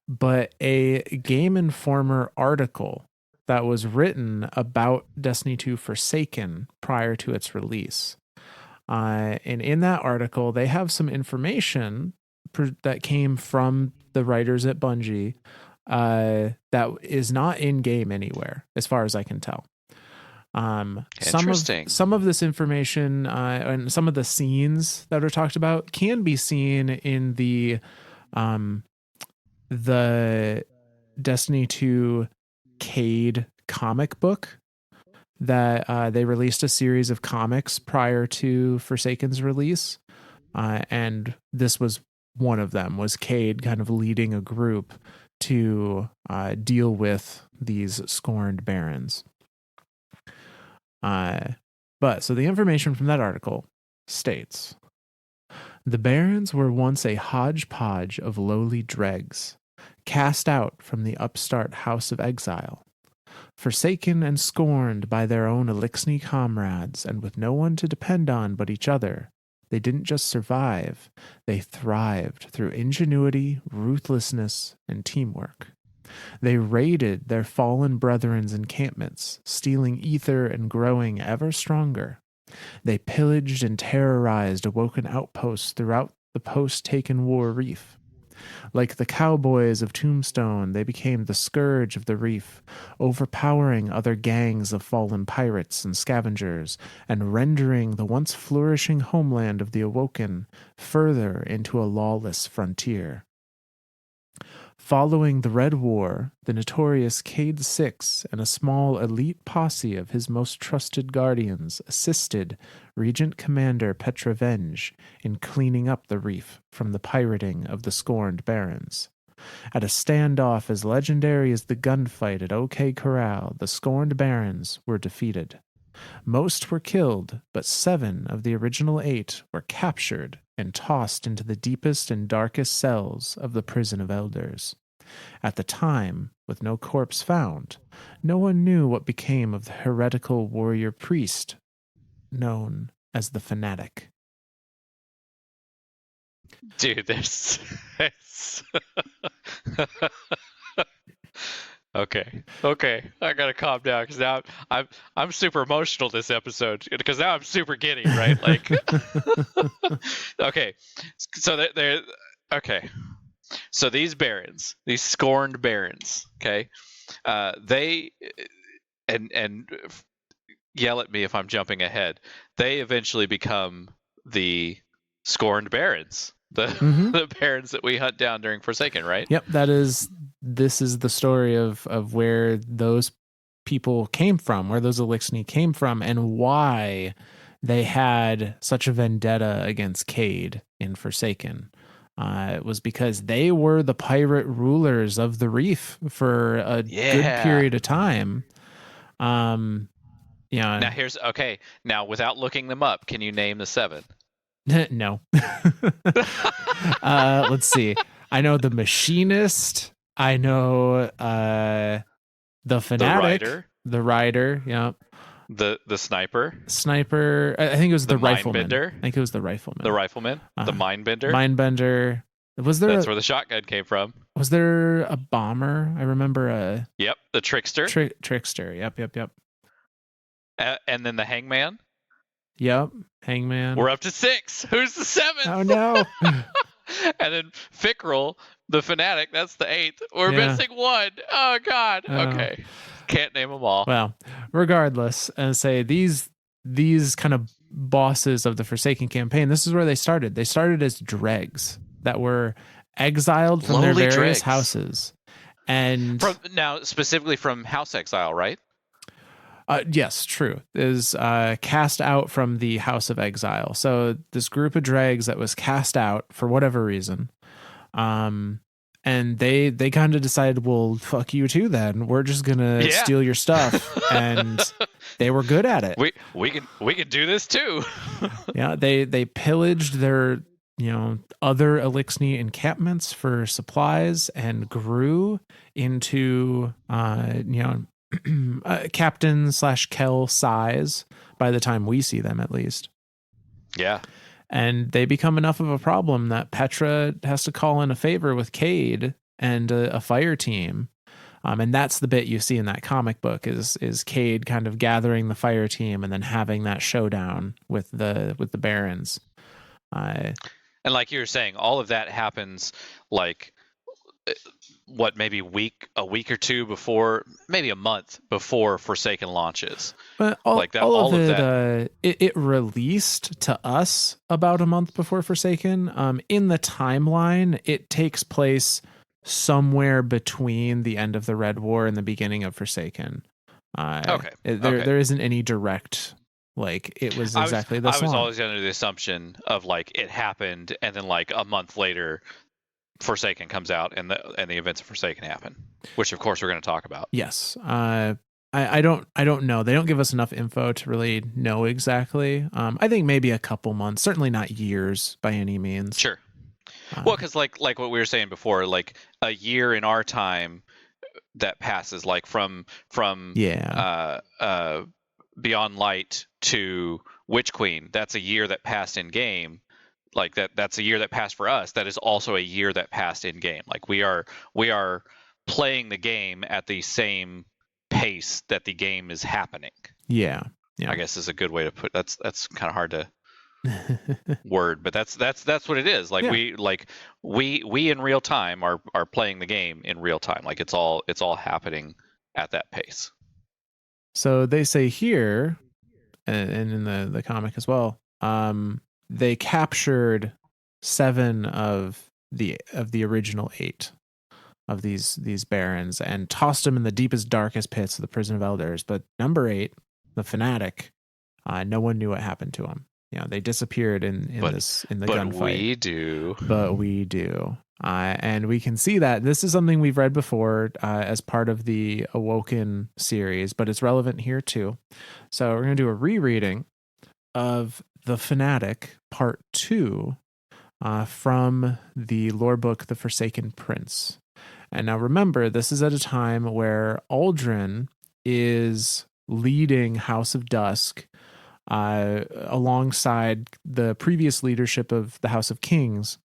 but a Game Informer article that was written about Destiny 2 Forsaken prior to its release. And in that article, they have some information that came from the writers at Bungie, that is not in game anywhere, as far as I can tell. Interesting. Some of this information and some of the scenes that are talked about can be seen in the Destiny 2 Cade comic book that they released a series of comics prior to Forsaken's release, and this was one of them. Was Cade kind of leading a group to deal with these scorned barons? But so the information from that article states: the barons were once a hodgepodge of lowly dregs, cast out from the upstart House of Exile. Forsaken and scorned by their own Eliksni comrades, and with no one to depend on but each other, they didn't just survive, they thrived through ingenuity, ruthlessness, and teamwork. They raided their fallen brethren's encampments, stealing ether and growing ever stronger. They pillaged and terrorized awoken outposts throughout the post-taken war reef. Like the cowboys of Tombstone, they became the scourge of the reef, overpowering other gangs of fallen pirates and scavengers, and rendering the once flourishing homeland of the Awoken further into a lawless frontier. Following the Red War, the notorious Cade-6 and a small elite posse of his most trusted guardians assisted Regent Commander Pt.5 in cleaning up the reef from the pirating of the scorned barons. At a standoff as legendary as the gunfight at OK Corral, the scorned barons were defeated. Most were killed, but 7 of the original 8 were captured and tossed into the deepest and darkest cells of the Prison of Elders. At the time, with no corpse found, no one knew what became of the heretical warrior priest known as the Fanatic. Dude, there's Okay, I gotta calm down because now I'm super emotional this episode because now I'm super giddy, right? Like, okay, so they're okay. So these barons, these scorned barons, okay, they and yell at me if I'm jumping ahead. They eventually become the scorned barons, the the barons that we hunt down during Forsaken, right? Yep, this is the story of where those people came from, where those Eliksni came from, and why they had such a vendetta against Cade in Forsaken. It was because they were the pirate rulers of the reef for a good period of time. Yeah. Now here's okay. Now without looking them up, can you name the 7? No. Let's see. I know the Machinist. I know the Fanatic. The Rider. Yeah. The Sniper. I think it was the Rifleman. Mindbender. I think it was the Rifleman. The Rifleman. The Mindbender. Mindbender. That's where the shotgun came from. Was there a bomber? I remember a. Yep, the Trickster. Trickster. Yep. And then the Hangman. Yep, Hangman. We're up to 6. Who's the 7th? Oh no. And then Fickrel, the Fanatic. That's the 8th. We're missing 1. Oh God. Okay. Can't name them all. Well, regardless, and say these kind of bosses of the Forsaken campaign, this is where they started. They started as dregs that were exiled from their various houses. And now specifically from House Exile, right? Yes, true. Is cast out from the House of Exile. So this group of dregs that was cast out for whatever reason. And they kind of decided, well, fuck you too then. We're just gonna steal your stuff. And they were good at it. We can do this too. Yeah, they pillaged their other Eliksni encampments for supplies and grew into captain/Kel size by the time we see them, at least. Yeah. And they become enough of a problem that Petra has to call in a favor with Cade and a fire team. And that's the bit you see in that comic book is Cade kind of gathering the fire team and then having that showdown with the barons. And like you were saying, all of that happens like what, maybe a week or two before, maybe a month before Forsaken launches. But Like that, all of all of it, that. it released to us about a month before Forsaken. In the timeline, it takes place somewhere between the end of the Red War and the beginning of Forsaken. Okay, There okay. isn't any direct, like, it was I was exactly I this was long. always under the assumption of like it happened, and then like a month later, Forsaken comes out, and the events of Forsaken happen, which of course we're going to talk about. Yes. I don't know. They don't give us enough info to really know exactly. I think maybe a couple months, certainly not years by any means. Sure. Uh, Well, because like what we were saying before, like a year in our time that passes, like from yeah. Beyond Light to Witch Queen, that's a year that passed in game. Like that's a year that passed for us. That is also a year that passed in game. Like we are playing the game at the same pace that the game is happening. Yeah. Yeah. I guess is a good way to put. That's kind of hard to word, but that's what it is. Like yeah. we in real time are playing the game in real time. Like it's all happening at that pace. So they say here, and in the comic as well, they captured 7 of the original 8 of these barons and tossed them in the deepest, darkest pits of the prison of elders. But number 8, the fanatic, no one knew what happened to him. You know, they disappeared in But the but gunfight. we do. But we do. And we can see that this is something we've read before as part of the Awoken series, but it's relevant here too. So we're going to do a rereading of The Fanatic, Part 2, from the lore book The Forsaken Prince. And now remember, this is at a time where Aldrin is leading House of Dusk alongside the previous leadership of the House of Kings.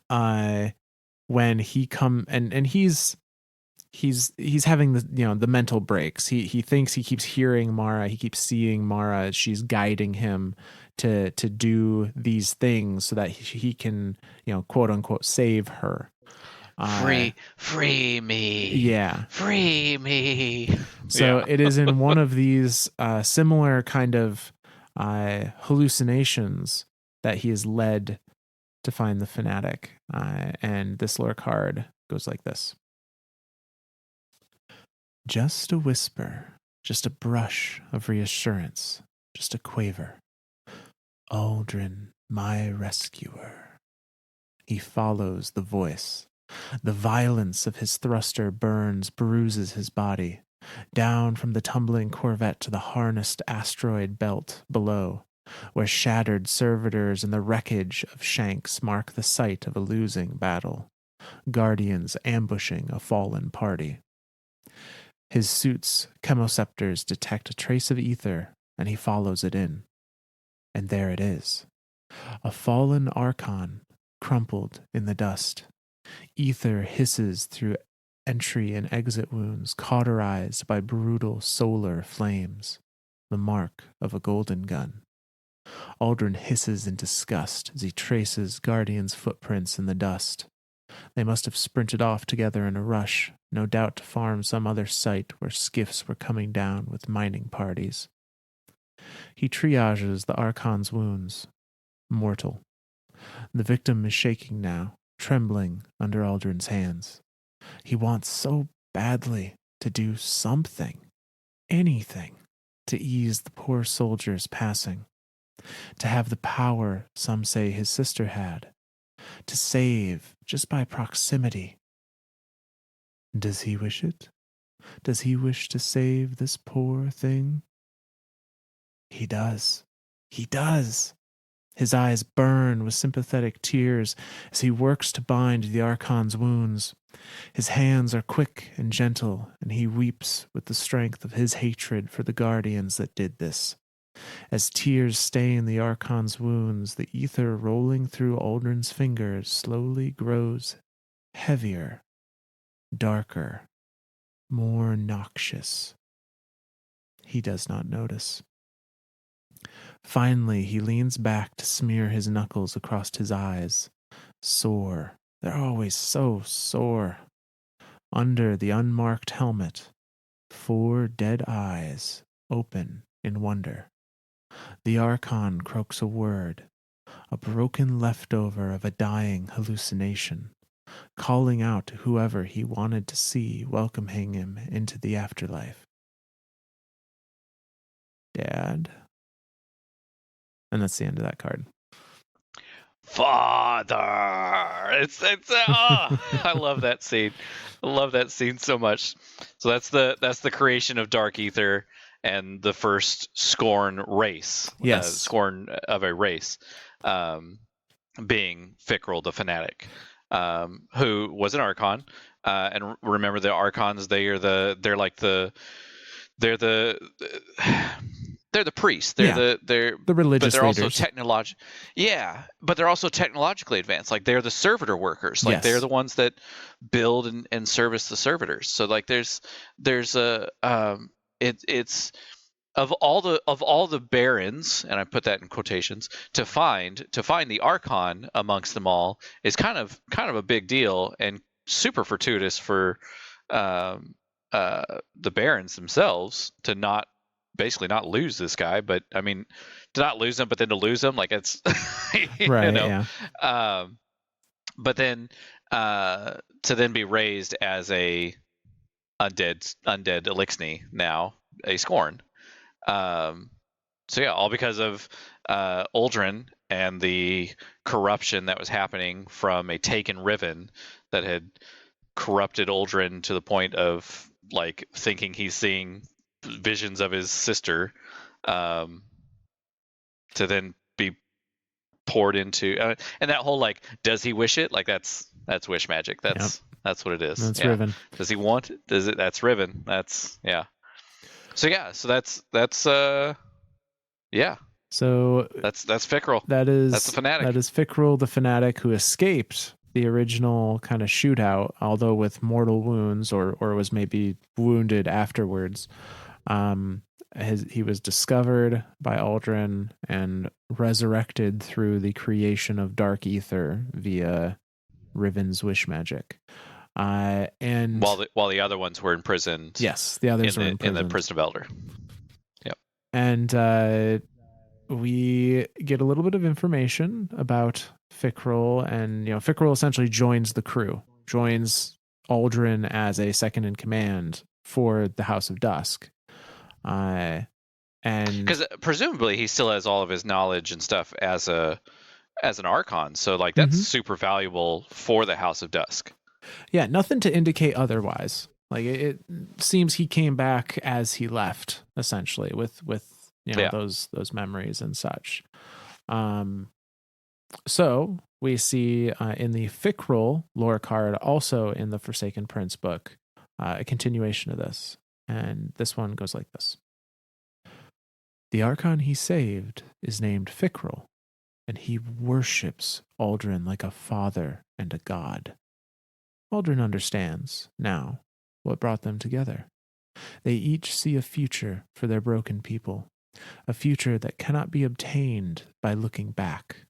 When he come and he's having the, you know, the mental breaks. He thinks he keeps hearing Mara, he keeps seeing Mara, she's guiding him to do these things so that he can, you know, quote unquote save her. Free me. Yeah. Free me. So Yeah. it is in one of these similar kind of hallucinations that he is led to find the fanatic. And this lore card goes like this: just a whisper, just a brush of reassurance, just a quaver. Aldrin, my rescuer. He follows the voice. The violence of his thruster burns, bruises his body. Down from the tumbling corvette to the harnessed asteroid belt below, where shattered servitors and the wreckage of shanks mark the site of a losing battle. Guardians ambushing a fallen party. His suit's chemoceptors detect a trace of ether, and he follows it in. And there it is. A fallen Archon, crumpled in the dust. Ether hisses through entry and exit wounds, cauterized by brutal solar flames. The mark of a golden gun. Aldrin hisses in disgust as he traces Guardian's footprints in the dust. They must have sprinted off together in a rush, no doubt to farm some other site where skiffs were coming down with mining parties. He triages the Archon's wounds. Mortal. The victim is shaking now, trembling under Aldrin's hands. He wants so badly to do something, anything, to ease the poor soldier's passing. To have the power some say his sister had. To save just by proximity. Does he wish it? Does he wish to save this poor thing? He does. He does. His eyes burn with sympathetic tears as he works to bind the Archon's wounds. His hands are quick and gentle, and he weeps with the strength of his hatred for the Guardians that did this. As tears stain the Archon's wounds, the ether rolling through Aldrin's fingers slowly grows heavier, darker, more noxious. He does not notice. Finally, he leans back to smear his knuckles across his eyes, sore They're always so sore. Under the unmarked helmet, 4 dead eyes open in wonder. The Archon croaks a word, a broken leftover of a dying hallucination, calling out to whoever he wanted to see welcoming him into the afterlife. Dad? And that's the end of that card. Father. It's I love that scene. I love that scene so much. So that's the creation of Dark Ether and the first Scorn race. Yes. Scorn of a race. Being Fickrell the Fanatic, who was an Archon. And remember the Archons, they're the priests. They're the religious but they're also leaders. but they're also technologically advanced. Like they're the servitor workers. Like they're Yes. the ones that build and service the servitors. So like there's a it's of all the barons, and I put that in quotations, to find the Archon amongst them all is kind of a big deal and super fortuitous for the barons themselves to basically not lose this guy, but I mean to not lose him, but then to lose him, like it's Right, know. yeah. But then to then be raised as a undead Eliksni, now a Scorn. So yeah, all because of Uldren and the corruption that was happening from a taken Riven that had corrupted Uldren to the point of like thinking he's seeing visions of his sister, to then be poured into, and that whole like, does he wish it? Like that's wish magic. That's what it is. That's Riven. Does he want it? Does it? That's Riven. That's So yeah, so that's yeah. So that's Fickrell. That's the Fanatic. That is Fickrell the Fanatic, who escaped the original kind of shootout, although with mortal wounds, or was maybe wounded afterwards. He was discovered by Uldren and resurrected through the creation of Dark Ether via Riven's wish magic. And while the other ones were imprisoned. Yes, the others were imprisoned in the prison of Elder. Yep. And we get a little bit of information about Fickrell, and Fickrell essentially joins the crew, joins Uldren as a second in command for the House of Dusk. And because presumably he still has all of his knowledge and stuff as an Archon, so like that's super valuable for the House of Dusk. Yeah, nothing to indicate otherwise. Like it seems he came back as he left, essentially, with those memories and such. So we see in the Fickrell lore card, also in the Forsaken Prince book, a continuation of this, and this one goes like this. The Archon he saved is named Fickrell, and he worships Uldren like a father and a god. Uldren understands, now, what brought them together. They each see a future for their broken people, a future that cannot be obtained by looking back.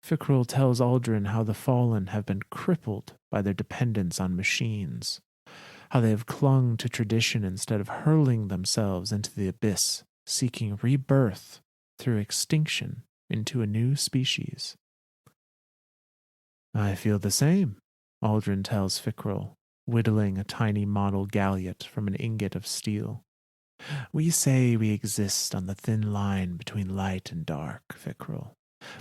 Fickrell tells Uldren how the Fallen have been crippled by their dependence on machines, how they have clung to tradition instead of hurling themselves into the abyss, seeking rebirth through extinction into a new species. I feel the same, Uldren tells Fickrell, whittling a tiny model galliot from an ingot of steel. We say we exist on the thin line between light and dark, Fickrell,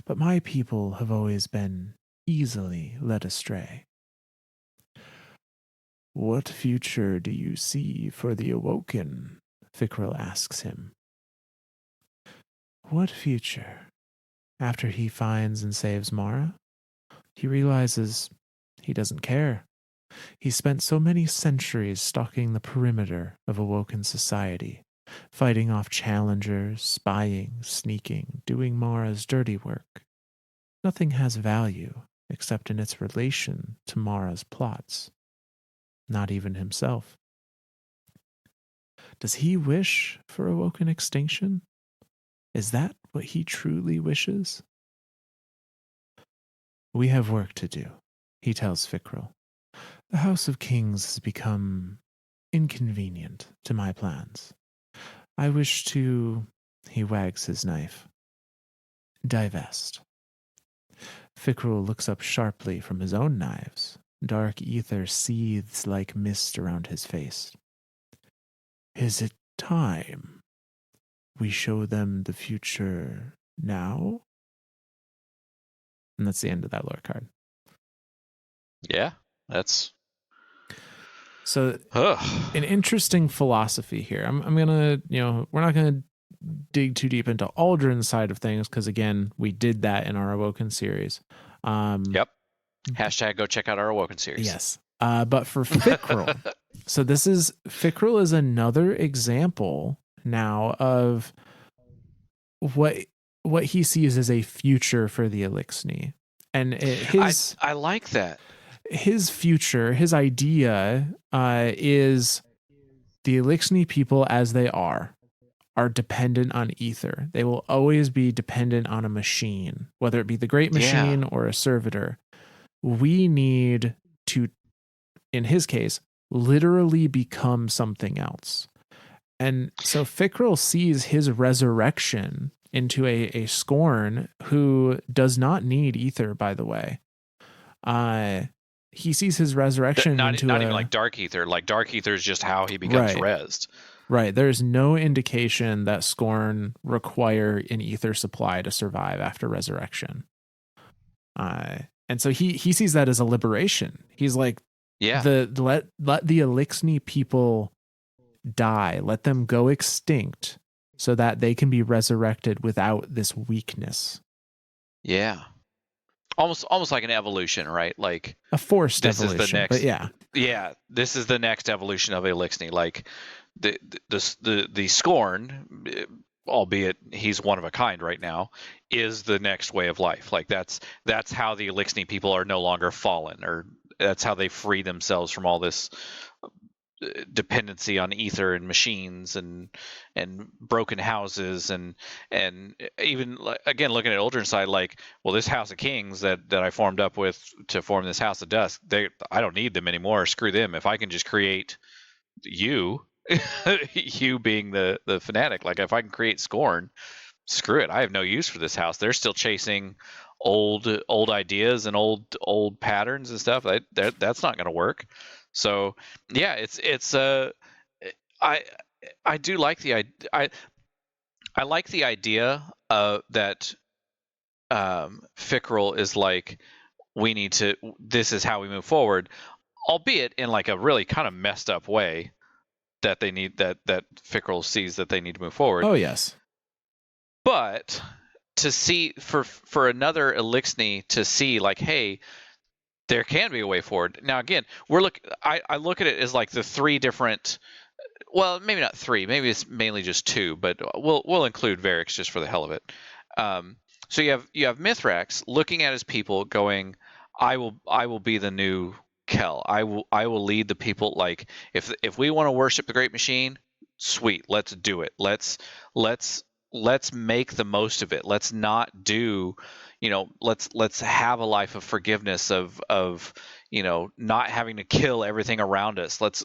but my people have always been easily led astray. What future do you see for the Awoken? Fickrell asks him. What future? After he finds and saves Mara, he realizes he doesn't care. He spent so many centuries stalking the perimeter of Awoken society, fighting off challengers, spying, sneaking, doing Mara's dirty work. Nothing has value except in its relation to Mara's plots. Not even himself. Does he wish for Awoken extinction? Is that what he truly wishes? We have work to do, he tells Fickrell. The House of Kings has become inconvenient to my plans. I wish to, he wags his knife, divest. Fickrell looks up sharply from his own knives. Dark ether seethes like mist around his face. Is it time we show them the future now? And that's the end of that lore card. Yeah, that's so an interesting philosophy here. I'm gonna, we're not gonna dig too deep into Aldrin's side of things because again, we did that in our Awoken series. Yep. Hashtag go check out our Awoken series. Yes. But for Fickrell, so Fickrell is another example now of what he sees as a future for the Eliksni. And I like that. His future, his idea is the Eliksni people as they are dependent on ether. They will always be dependent on a machine, whether it be the great machine or a servitor. We need to, in his case, literally become something else. And so Fickrell sees his resurrection into a Scorn who does not need ether, by the way. He sees his resurrection not into even like dark ether. Like dark ether is just how he becomes rezzed. Right. There's no indication that Scorn require an ether supply to survive after resurrection. And so he sees that as a liberation. He's like, let the Eliksni people die. Let them go extinct so that they can be resurrected without this weakness. Yeah. Almost like an evolution, right? Like a forced evolution. Is the next, but yeah. Yeah, this is the next evolution of Eliksni. Like the Scorn, albeit he's one of a kind right now, is the next way of life. Like that's how the Eliksni people are no longer fallen, or that's how they free themselves from all this dependency on ether and machines and broken houses and even again looking at Uldren's side, like, well, this House of Kings that I formed up with to form this House of Dusk, I don't need them anymore. Screw them. If I can just create you being the fanatic, like if I can create Scorn, screw it. I have no use for this house. They're still chasing old ideas and old patterns and stuff. That's not going to work. So yeah, it's I do like the I like the idea that Fickrell is like, this is how we move forward, albeit in like a really kind of messed up way that they need that Fickrell sees that they need to move forward. Oh yes. But to see for another Eliksni to see like, hey, there can be a way forward. Now again, I look at it as like the three different, well, maybe not three, maybe it's mainly just two, but we'll include Varix just for the hell of it. So you have Mithrax looking at his people going, I will be the new Kel. I will lead the people. Like if we want to worship the Great Machine, sweet, let's do it. Let's make the most of it. Let's not do, let's have a life of forgiveness, of not having to kill everything around us. Let's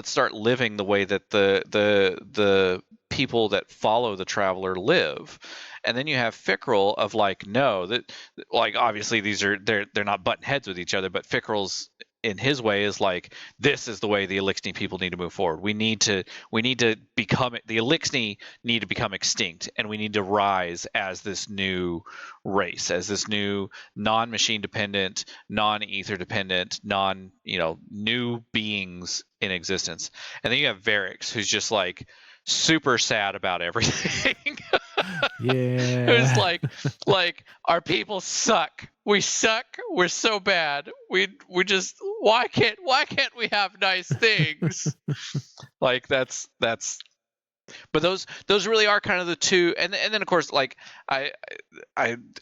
start living the way that the people that follow the Traveler live. And then you have Fickrell of like, no, that like obviously they're not butting heads with each other, but Fickrell's in his way is like, this is the way the Eliksni people need to move forward. We need to become, the Eliksni need to become extinct, and we need to rise as this new race, as this new non-machine dependent, non-ether dependent, new beings in existence. And then you have Varix, who's just like super sad about everything. Yeah. Who's like our people suck. We suck. We're so bad. We just, why can't we have nice things? Like that's but those really are kind of the two. And then of course, like I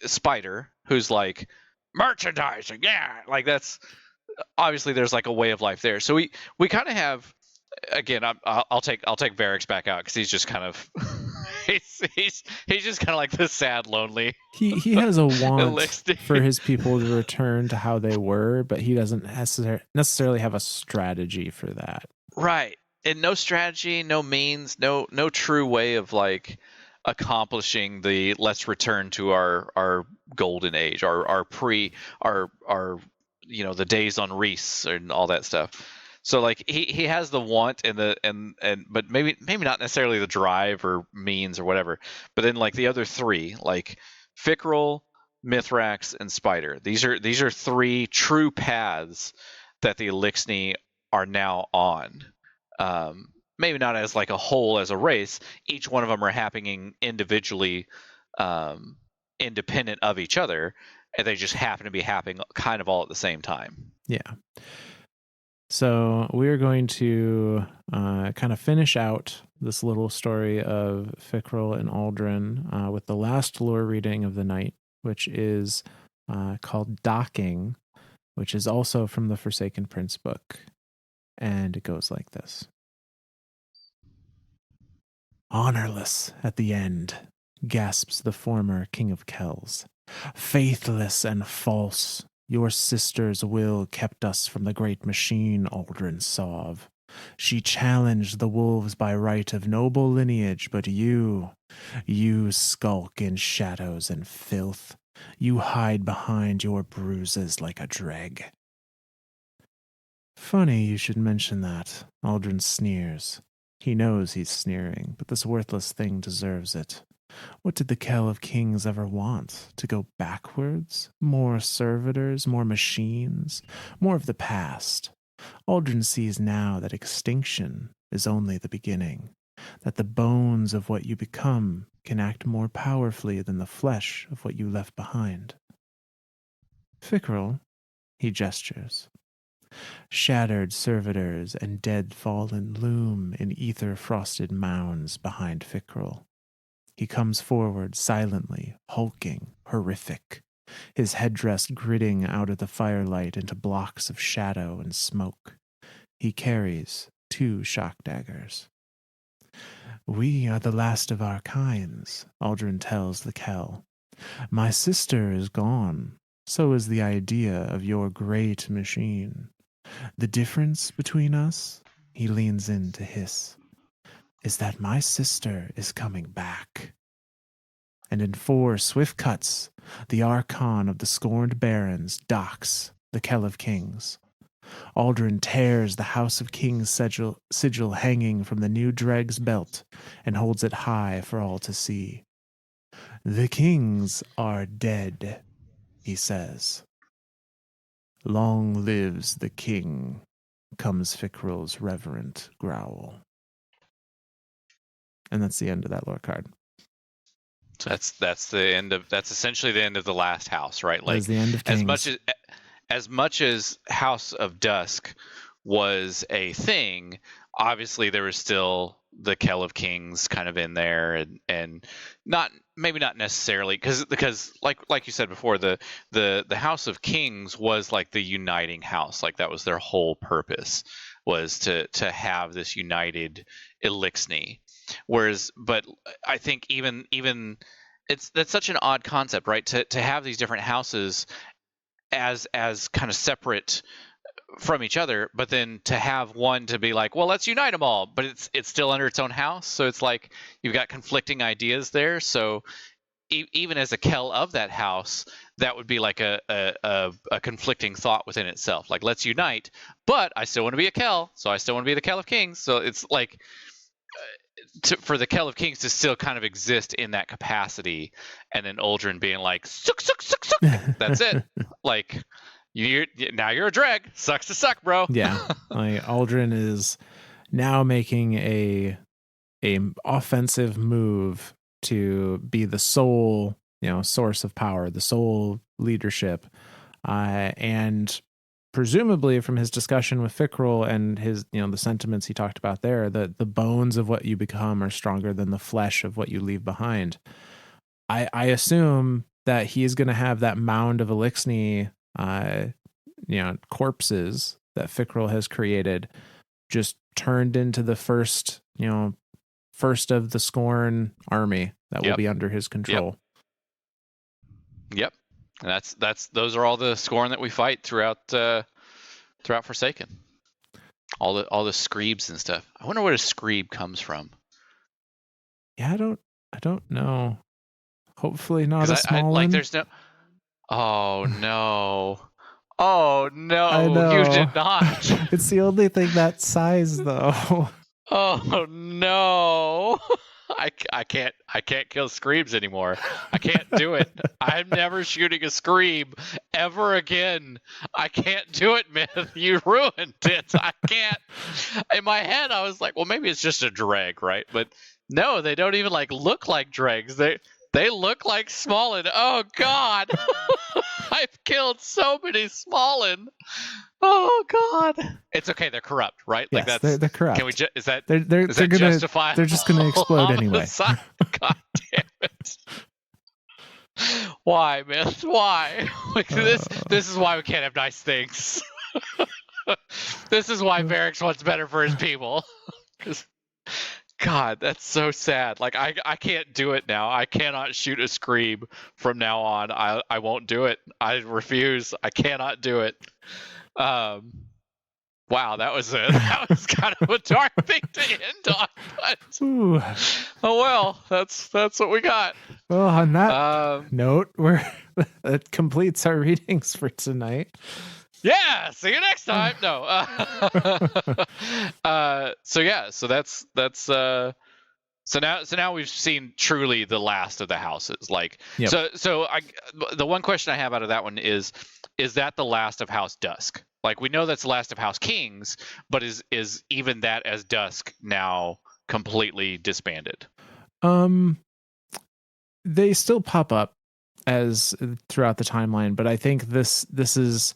Spider, who's like merchandising, yeah, like that's obviously there's like a way of life there. So we kind of have, again, I'll take Varix back out because he's just kind of he's just kind of like the sad, lonely He has a want Eliksni. for his people to return to how they were, but he doesn't necessarily have a strategy for that. Right. And no strategy, no means, no true way of like accomplishing the let's return to our golden age, our the days on Reese and all that stuff. So like he has the want and but maybe not necessarily the drive or means or whatever. But then like the other three, like Fickrel, Mithrax, and Spider. These are three true paths that the Eliksni are now on. Maybe not as like a whole as a race. Each one of them are happening individually, independent of each other, and they just happen to be happening kind of all at the same time. Yeah. So we're going to kind of finish out this little story of Fickrel and Aldrin with the last lore reading of the night, which is called Docking, which is also from the Forsaken Prince book. And it goes like this. Honorless at the end, gasps the former King of Kells. Faithless and false, your sister's will kept us from the great machine, Aldrin Sov. She challenged the wolves by right of noble lineage, but you skulk in shadows and filth. You hide behind your bruises like a dreg. Funny you should mention that, Aldrin sneers. He knows he's sneering, but this worthless thing deserves it. What did the Kell of Kings ever want? To go backwards? More servitors? More machines? More of the past? Aldrin sees now that extinction is only the beginning, that the bones of what you become can act more powerfully than the flesh of what you left behind. Fickrel, he gestures. Shattered servitors and dead fallen loom in ether-frosted mounds behind Fickrel. He comes forward silently, hulking, horrific, his headdress gritting out of the firelight into blocks of shadow and smoke. He carries 2 shock daggers. We are the last of our kinds, Aldrin tells the Kell. My sister is gone. So is the idea of your great machine. The difference between us, he leans in to hiss, is that my sister is coming back. And in 4 swift cuts, the Archon of the Scorned Barons docks the Kell of Kings. Aldrin tears the House of Kings sigil hanging from the new Dreg's belt and holds it high for all to see. The kings are dead, he says. Long lives the king, comes Fickrel's reverent growl. And that's the end of that lore card. So that's essentially the end of the last house, right? Like the end of Kings. as much as House of Dusk was a thing, obviously there was still the Kell of Kings kind of in there, and not necessarily because like you said before, the House of Kings was like the uniting house, like that was their whole purpose, was to have this united Eliksni. But I think even that's such an odd concept, right? To have these different houses as kind of separate from each other, but then to have one to be like, well, let's unite them all, but it's still under its own house. So it's like you've got conflicting ideas there. So even as a Kell of that house, that would be like a conflicting thought within itself. Like, let's unite, but I still want to be a Kell, so I still want to be the Kell of Kings. So it's like for the Kell of Kings to still kind of exist in that capacity, and then Aldrin being like, suck, suck, suck, suck. That's it. Like, now you're a dreg. Sucks to suck, bro. Yeah, like Aldrin is now making a offensive move to be the sole, source of power, the sole leadership, and presumably from his discussion with Fickrel and his, the sentiments he talked about there, that the bones of what you become are stronger than the flesh of what you leave behind. I assume that he is going to have that mound of Eliksni, corpses that Fickrel has created, just turned into the first, first of the Scorn army that will Yep. be under his control. Yep. And those are all the Scorn that we fight throughout Forsaken. All the Screebs and stuff. I wonder where a Screeb comes from. Yeah, I don't know. Hopefully not a Because I small like one. there's no. Oh no. Oh no, I know. you did not. It's the only thing that size though. Oh no. I can't kill Screams anymore. I can't do it. I'm never shooting a Scream ever again. I can't do it, Myth. You ruined it. I can't. In my head I was like, well, maybe it's just a dreg, right? But no, they don't even like look like dregs. They look like Smallin. Oh god. I've killed so many Smallin. Oh god. It's okay, they're corrupt, right? Yes, Like that's they're corrupt. Can we is that they're is that gonna justifiable? they're just gonna explode anyway. God damn it. Why, Myth? Why? Like, this is why we can't have nice things. This is why Varix wants better for his people. God, that's so sad. Like I can't do it now. I cannot shoot a Scream from now on. I won't do it. I refuse. I cannot do it. Wow, that was kind of a dark thing to end on. But, oh well, that's what we got. Well, on that note, that completes our readings for tonight. Yeah, see you next time. No. So now we've seen truly the last of the houses. Like, yep. The one question I have out of that one is that the last of House Dusk? Like, we know that's the last of House Kings, but is even that as Dusk now completely disbanded? They still pop up as throughout the timeline, but I think this is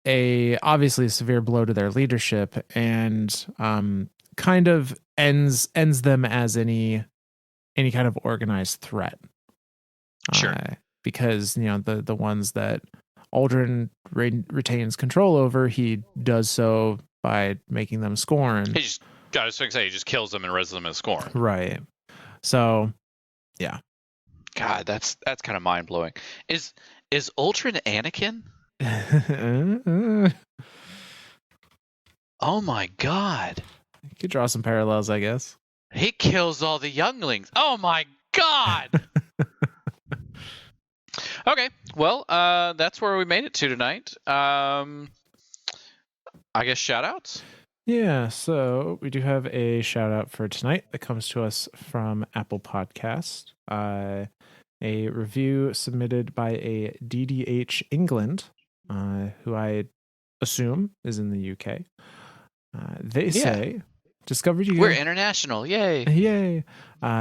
obviously a severe blow to their leadership, and kind of ends them as any kind of organized threat. Sure. Because the ones that Aldrin retains control over, he does so by making them Scorn. I was going to say, he just kills them and rests them as Scorn. Right. So, yeah. God, that's kind of mind blowing. Is Aldrin Anakin? Oh my god. You could draw some parallels, I guess. He kills all the younglings. Oh my god. Okay, well, that's where we made it to tonight. I guess shout outs? Yeah, so we do have a shout out for tonight that comes to us from Apple Podcast. A review submitted by a DDH England, who I assume is in the UK. They say, discovered you guys. We're international. Yay. Yay.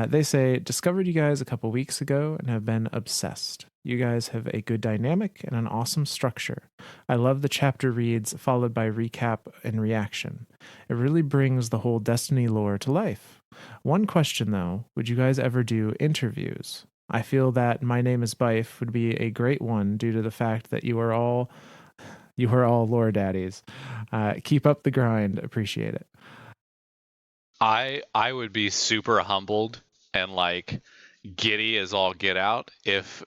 They say, discovered you guys a couple weeks ago and have been obsessed. You guys have a good dynamic and an awesome structure. I love the chapter reads followed by recap and reaction. It really brings the whole Destiny lore to life. One question though, would you guys ever do interviews? I feel that My Name is Bife would be a great one due to the fact that you are all lore daddies. Keep up the grind. Appreciate it. I would be super humbled and like giddy as all get out if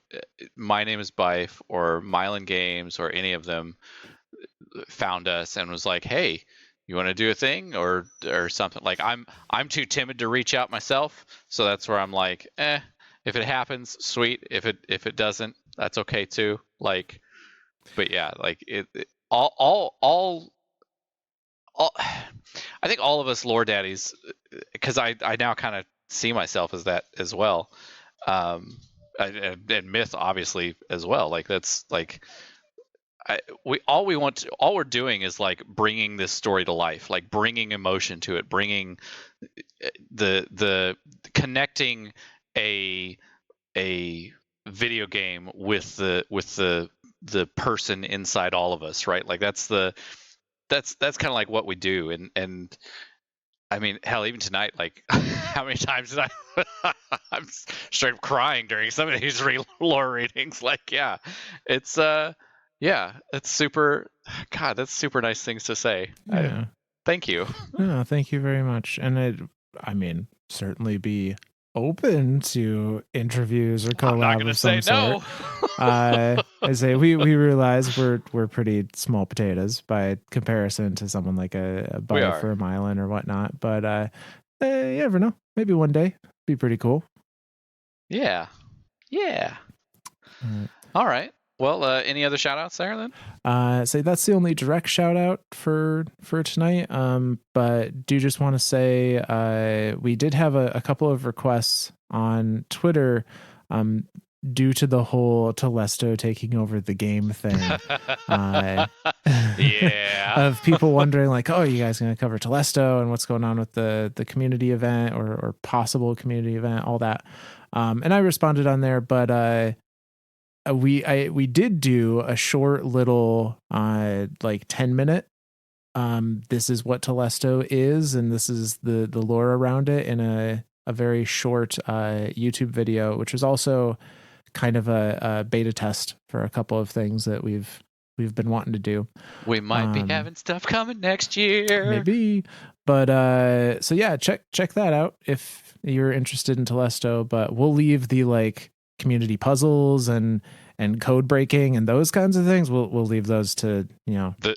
My Name is Bife or Mylan Games or any of them found us and was like, hey, you want to do a thing or something. Like, I'm too timid to reach out myself, so that's where I'm like, if it happens, sweet. If it doesn't, that's okay too. Like, but yeah, like all I think all of us lore daddies, because I now kind of see myself as that as well, and Myth obviously as well. Like, that's like all we're doing is like bringing this story to life, like bringing emotion to it, bringing the connecting a video game with the person inside all of us, right? Like that's kind of like what we do. And I mean, hell, even tonight, like how many times did I'm straight up crying during some of these lore readings. Like, yeah, it's super. God, that's super nice things to say. Yeah. Thank you. No, thank you very much. And I mean, certainly be open to interviews or I'm not collab gonna of some say no. sort. I say we realize we're pretty small potatoes by comparison to someone like a We Buff are. or a Mylan or whatnot. But you never know. Maybe one day be pretty cool. Yeah. Yeah. All All right. Well, any other shout outs there then? right. So that's the only direct shout out for tonight. But do just want to say we did have a couple of requests on Twitter. Due to the whole Telesto taking over the game thing, Yeah. of people wondering like, oh, you guys going to cover Telesto and what's going on with the community event or possible community event, all that. And I responded on there, but we did do a short little like 10-minute. This is what Telesto is, and this is the lore around it in a very short YouTube video, which was also kind of a beta test for a couple of things that we've been wanting to do. We might be having stuff coming next year. Maybe. But so yeah, check that out if you're interested in Telesto. But we'll leave the like community puzzles and code breaking and those kinds of things. We'll leave those to, you know, the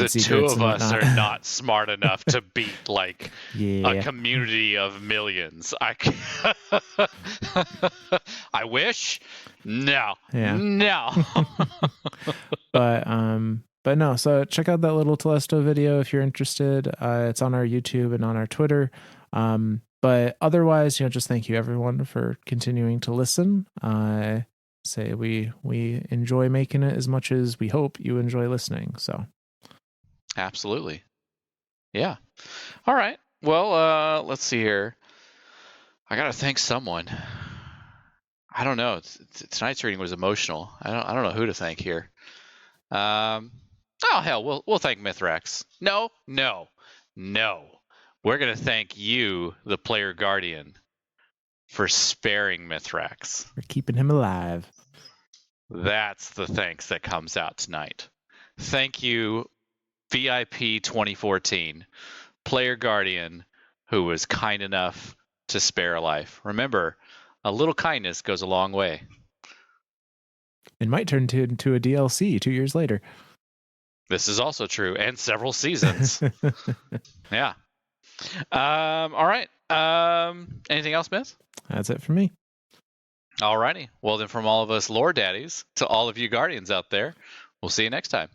two of us are not smart enough to beat like a community of millions. I wish. No. Yeah. No. But no, so check out that little Telesto video if you're interested. It's on our YouTube and on our Twitter. But otherwise, you know, just thank you everyone for continuing to listen. Say we enjoy making it as much as we hope you enjoy listening. So absolutely. Yeah. All right. Well, let's see here. I gotta thank someone. I don't know. Tonight's reading was emotional. I don't know who to thank here. Oh hell, we'll thank Mithrax. No. We're gonna thank you, the player guardian, for sparing Mithrax. For keeping him alive. That's the thanks that comes out tonight. Thank you, VIP 2014, player guardian, who was kind enough to spare a life. Remember, a little kindness goes a long way. It might turn into a DLC 2 years later. This is also true, and several seasons. Yeah. All right. Anything else, Myth? That's it for me. All righty. Well, then from all of us lore daddies to all of you guardians out there, we'll see you next time.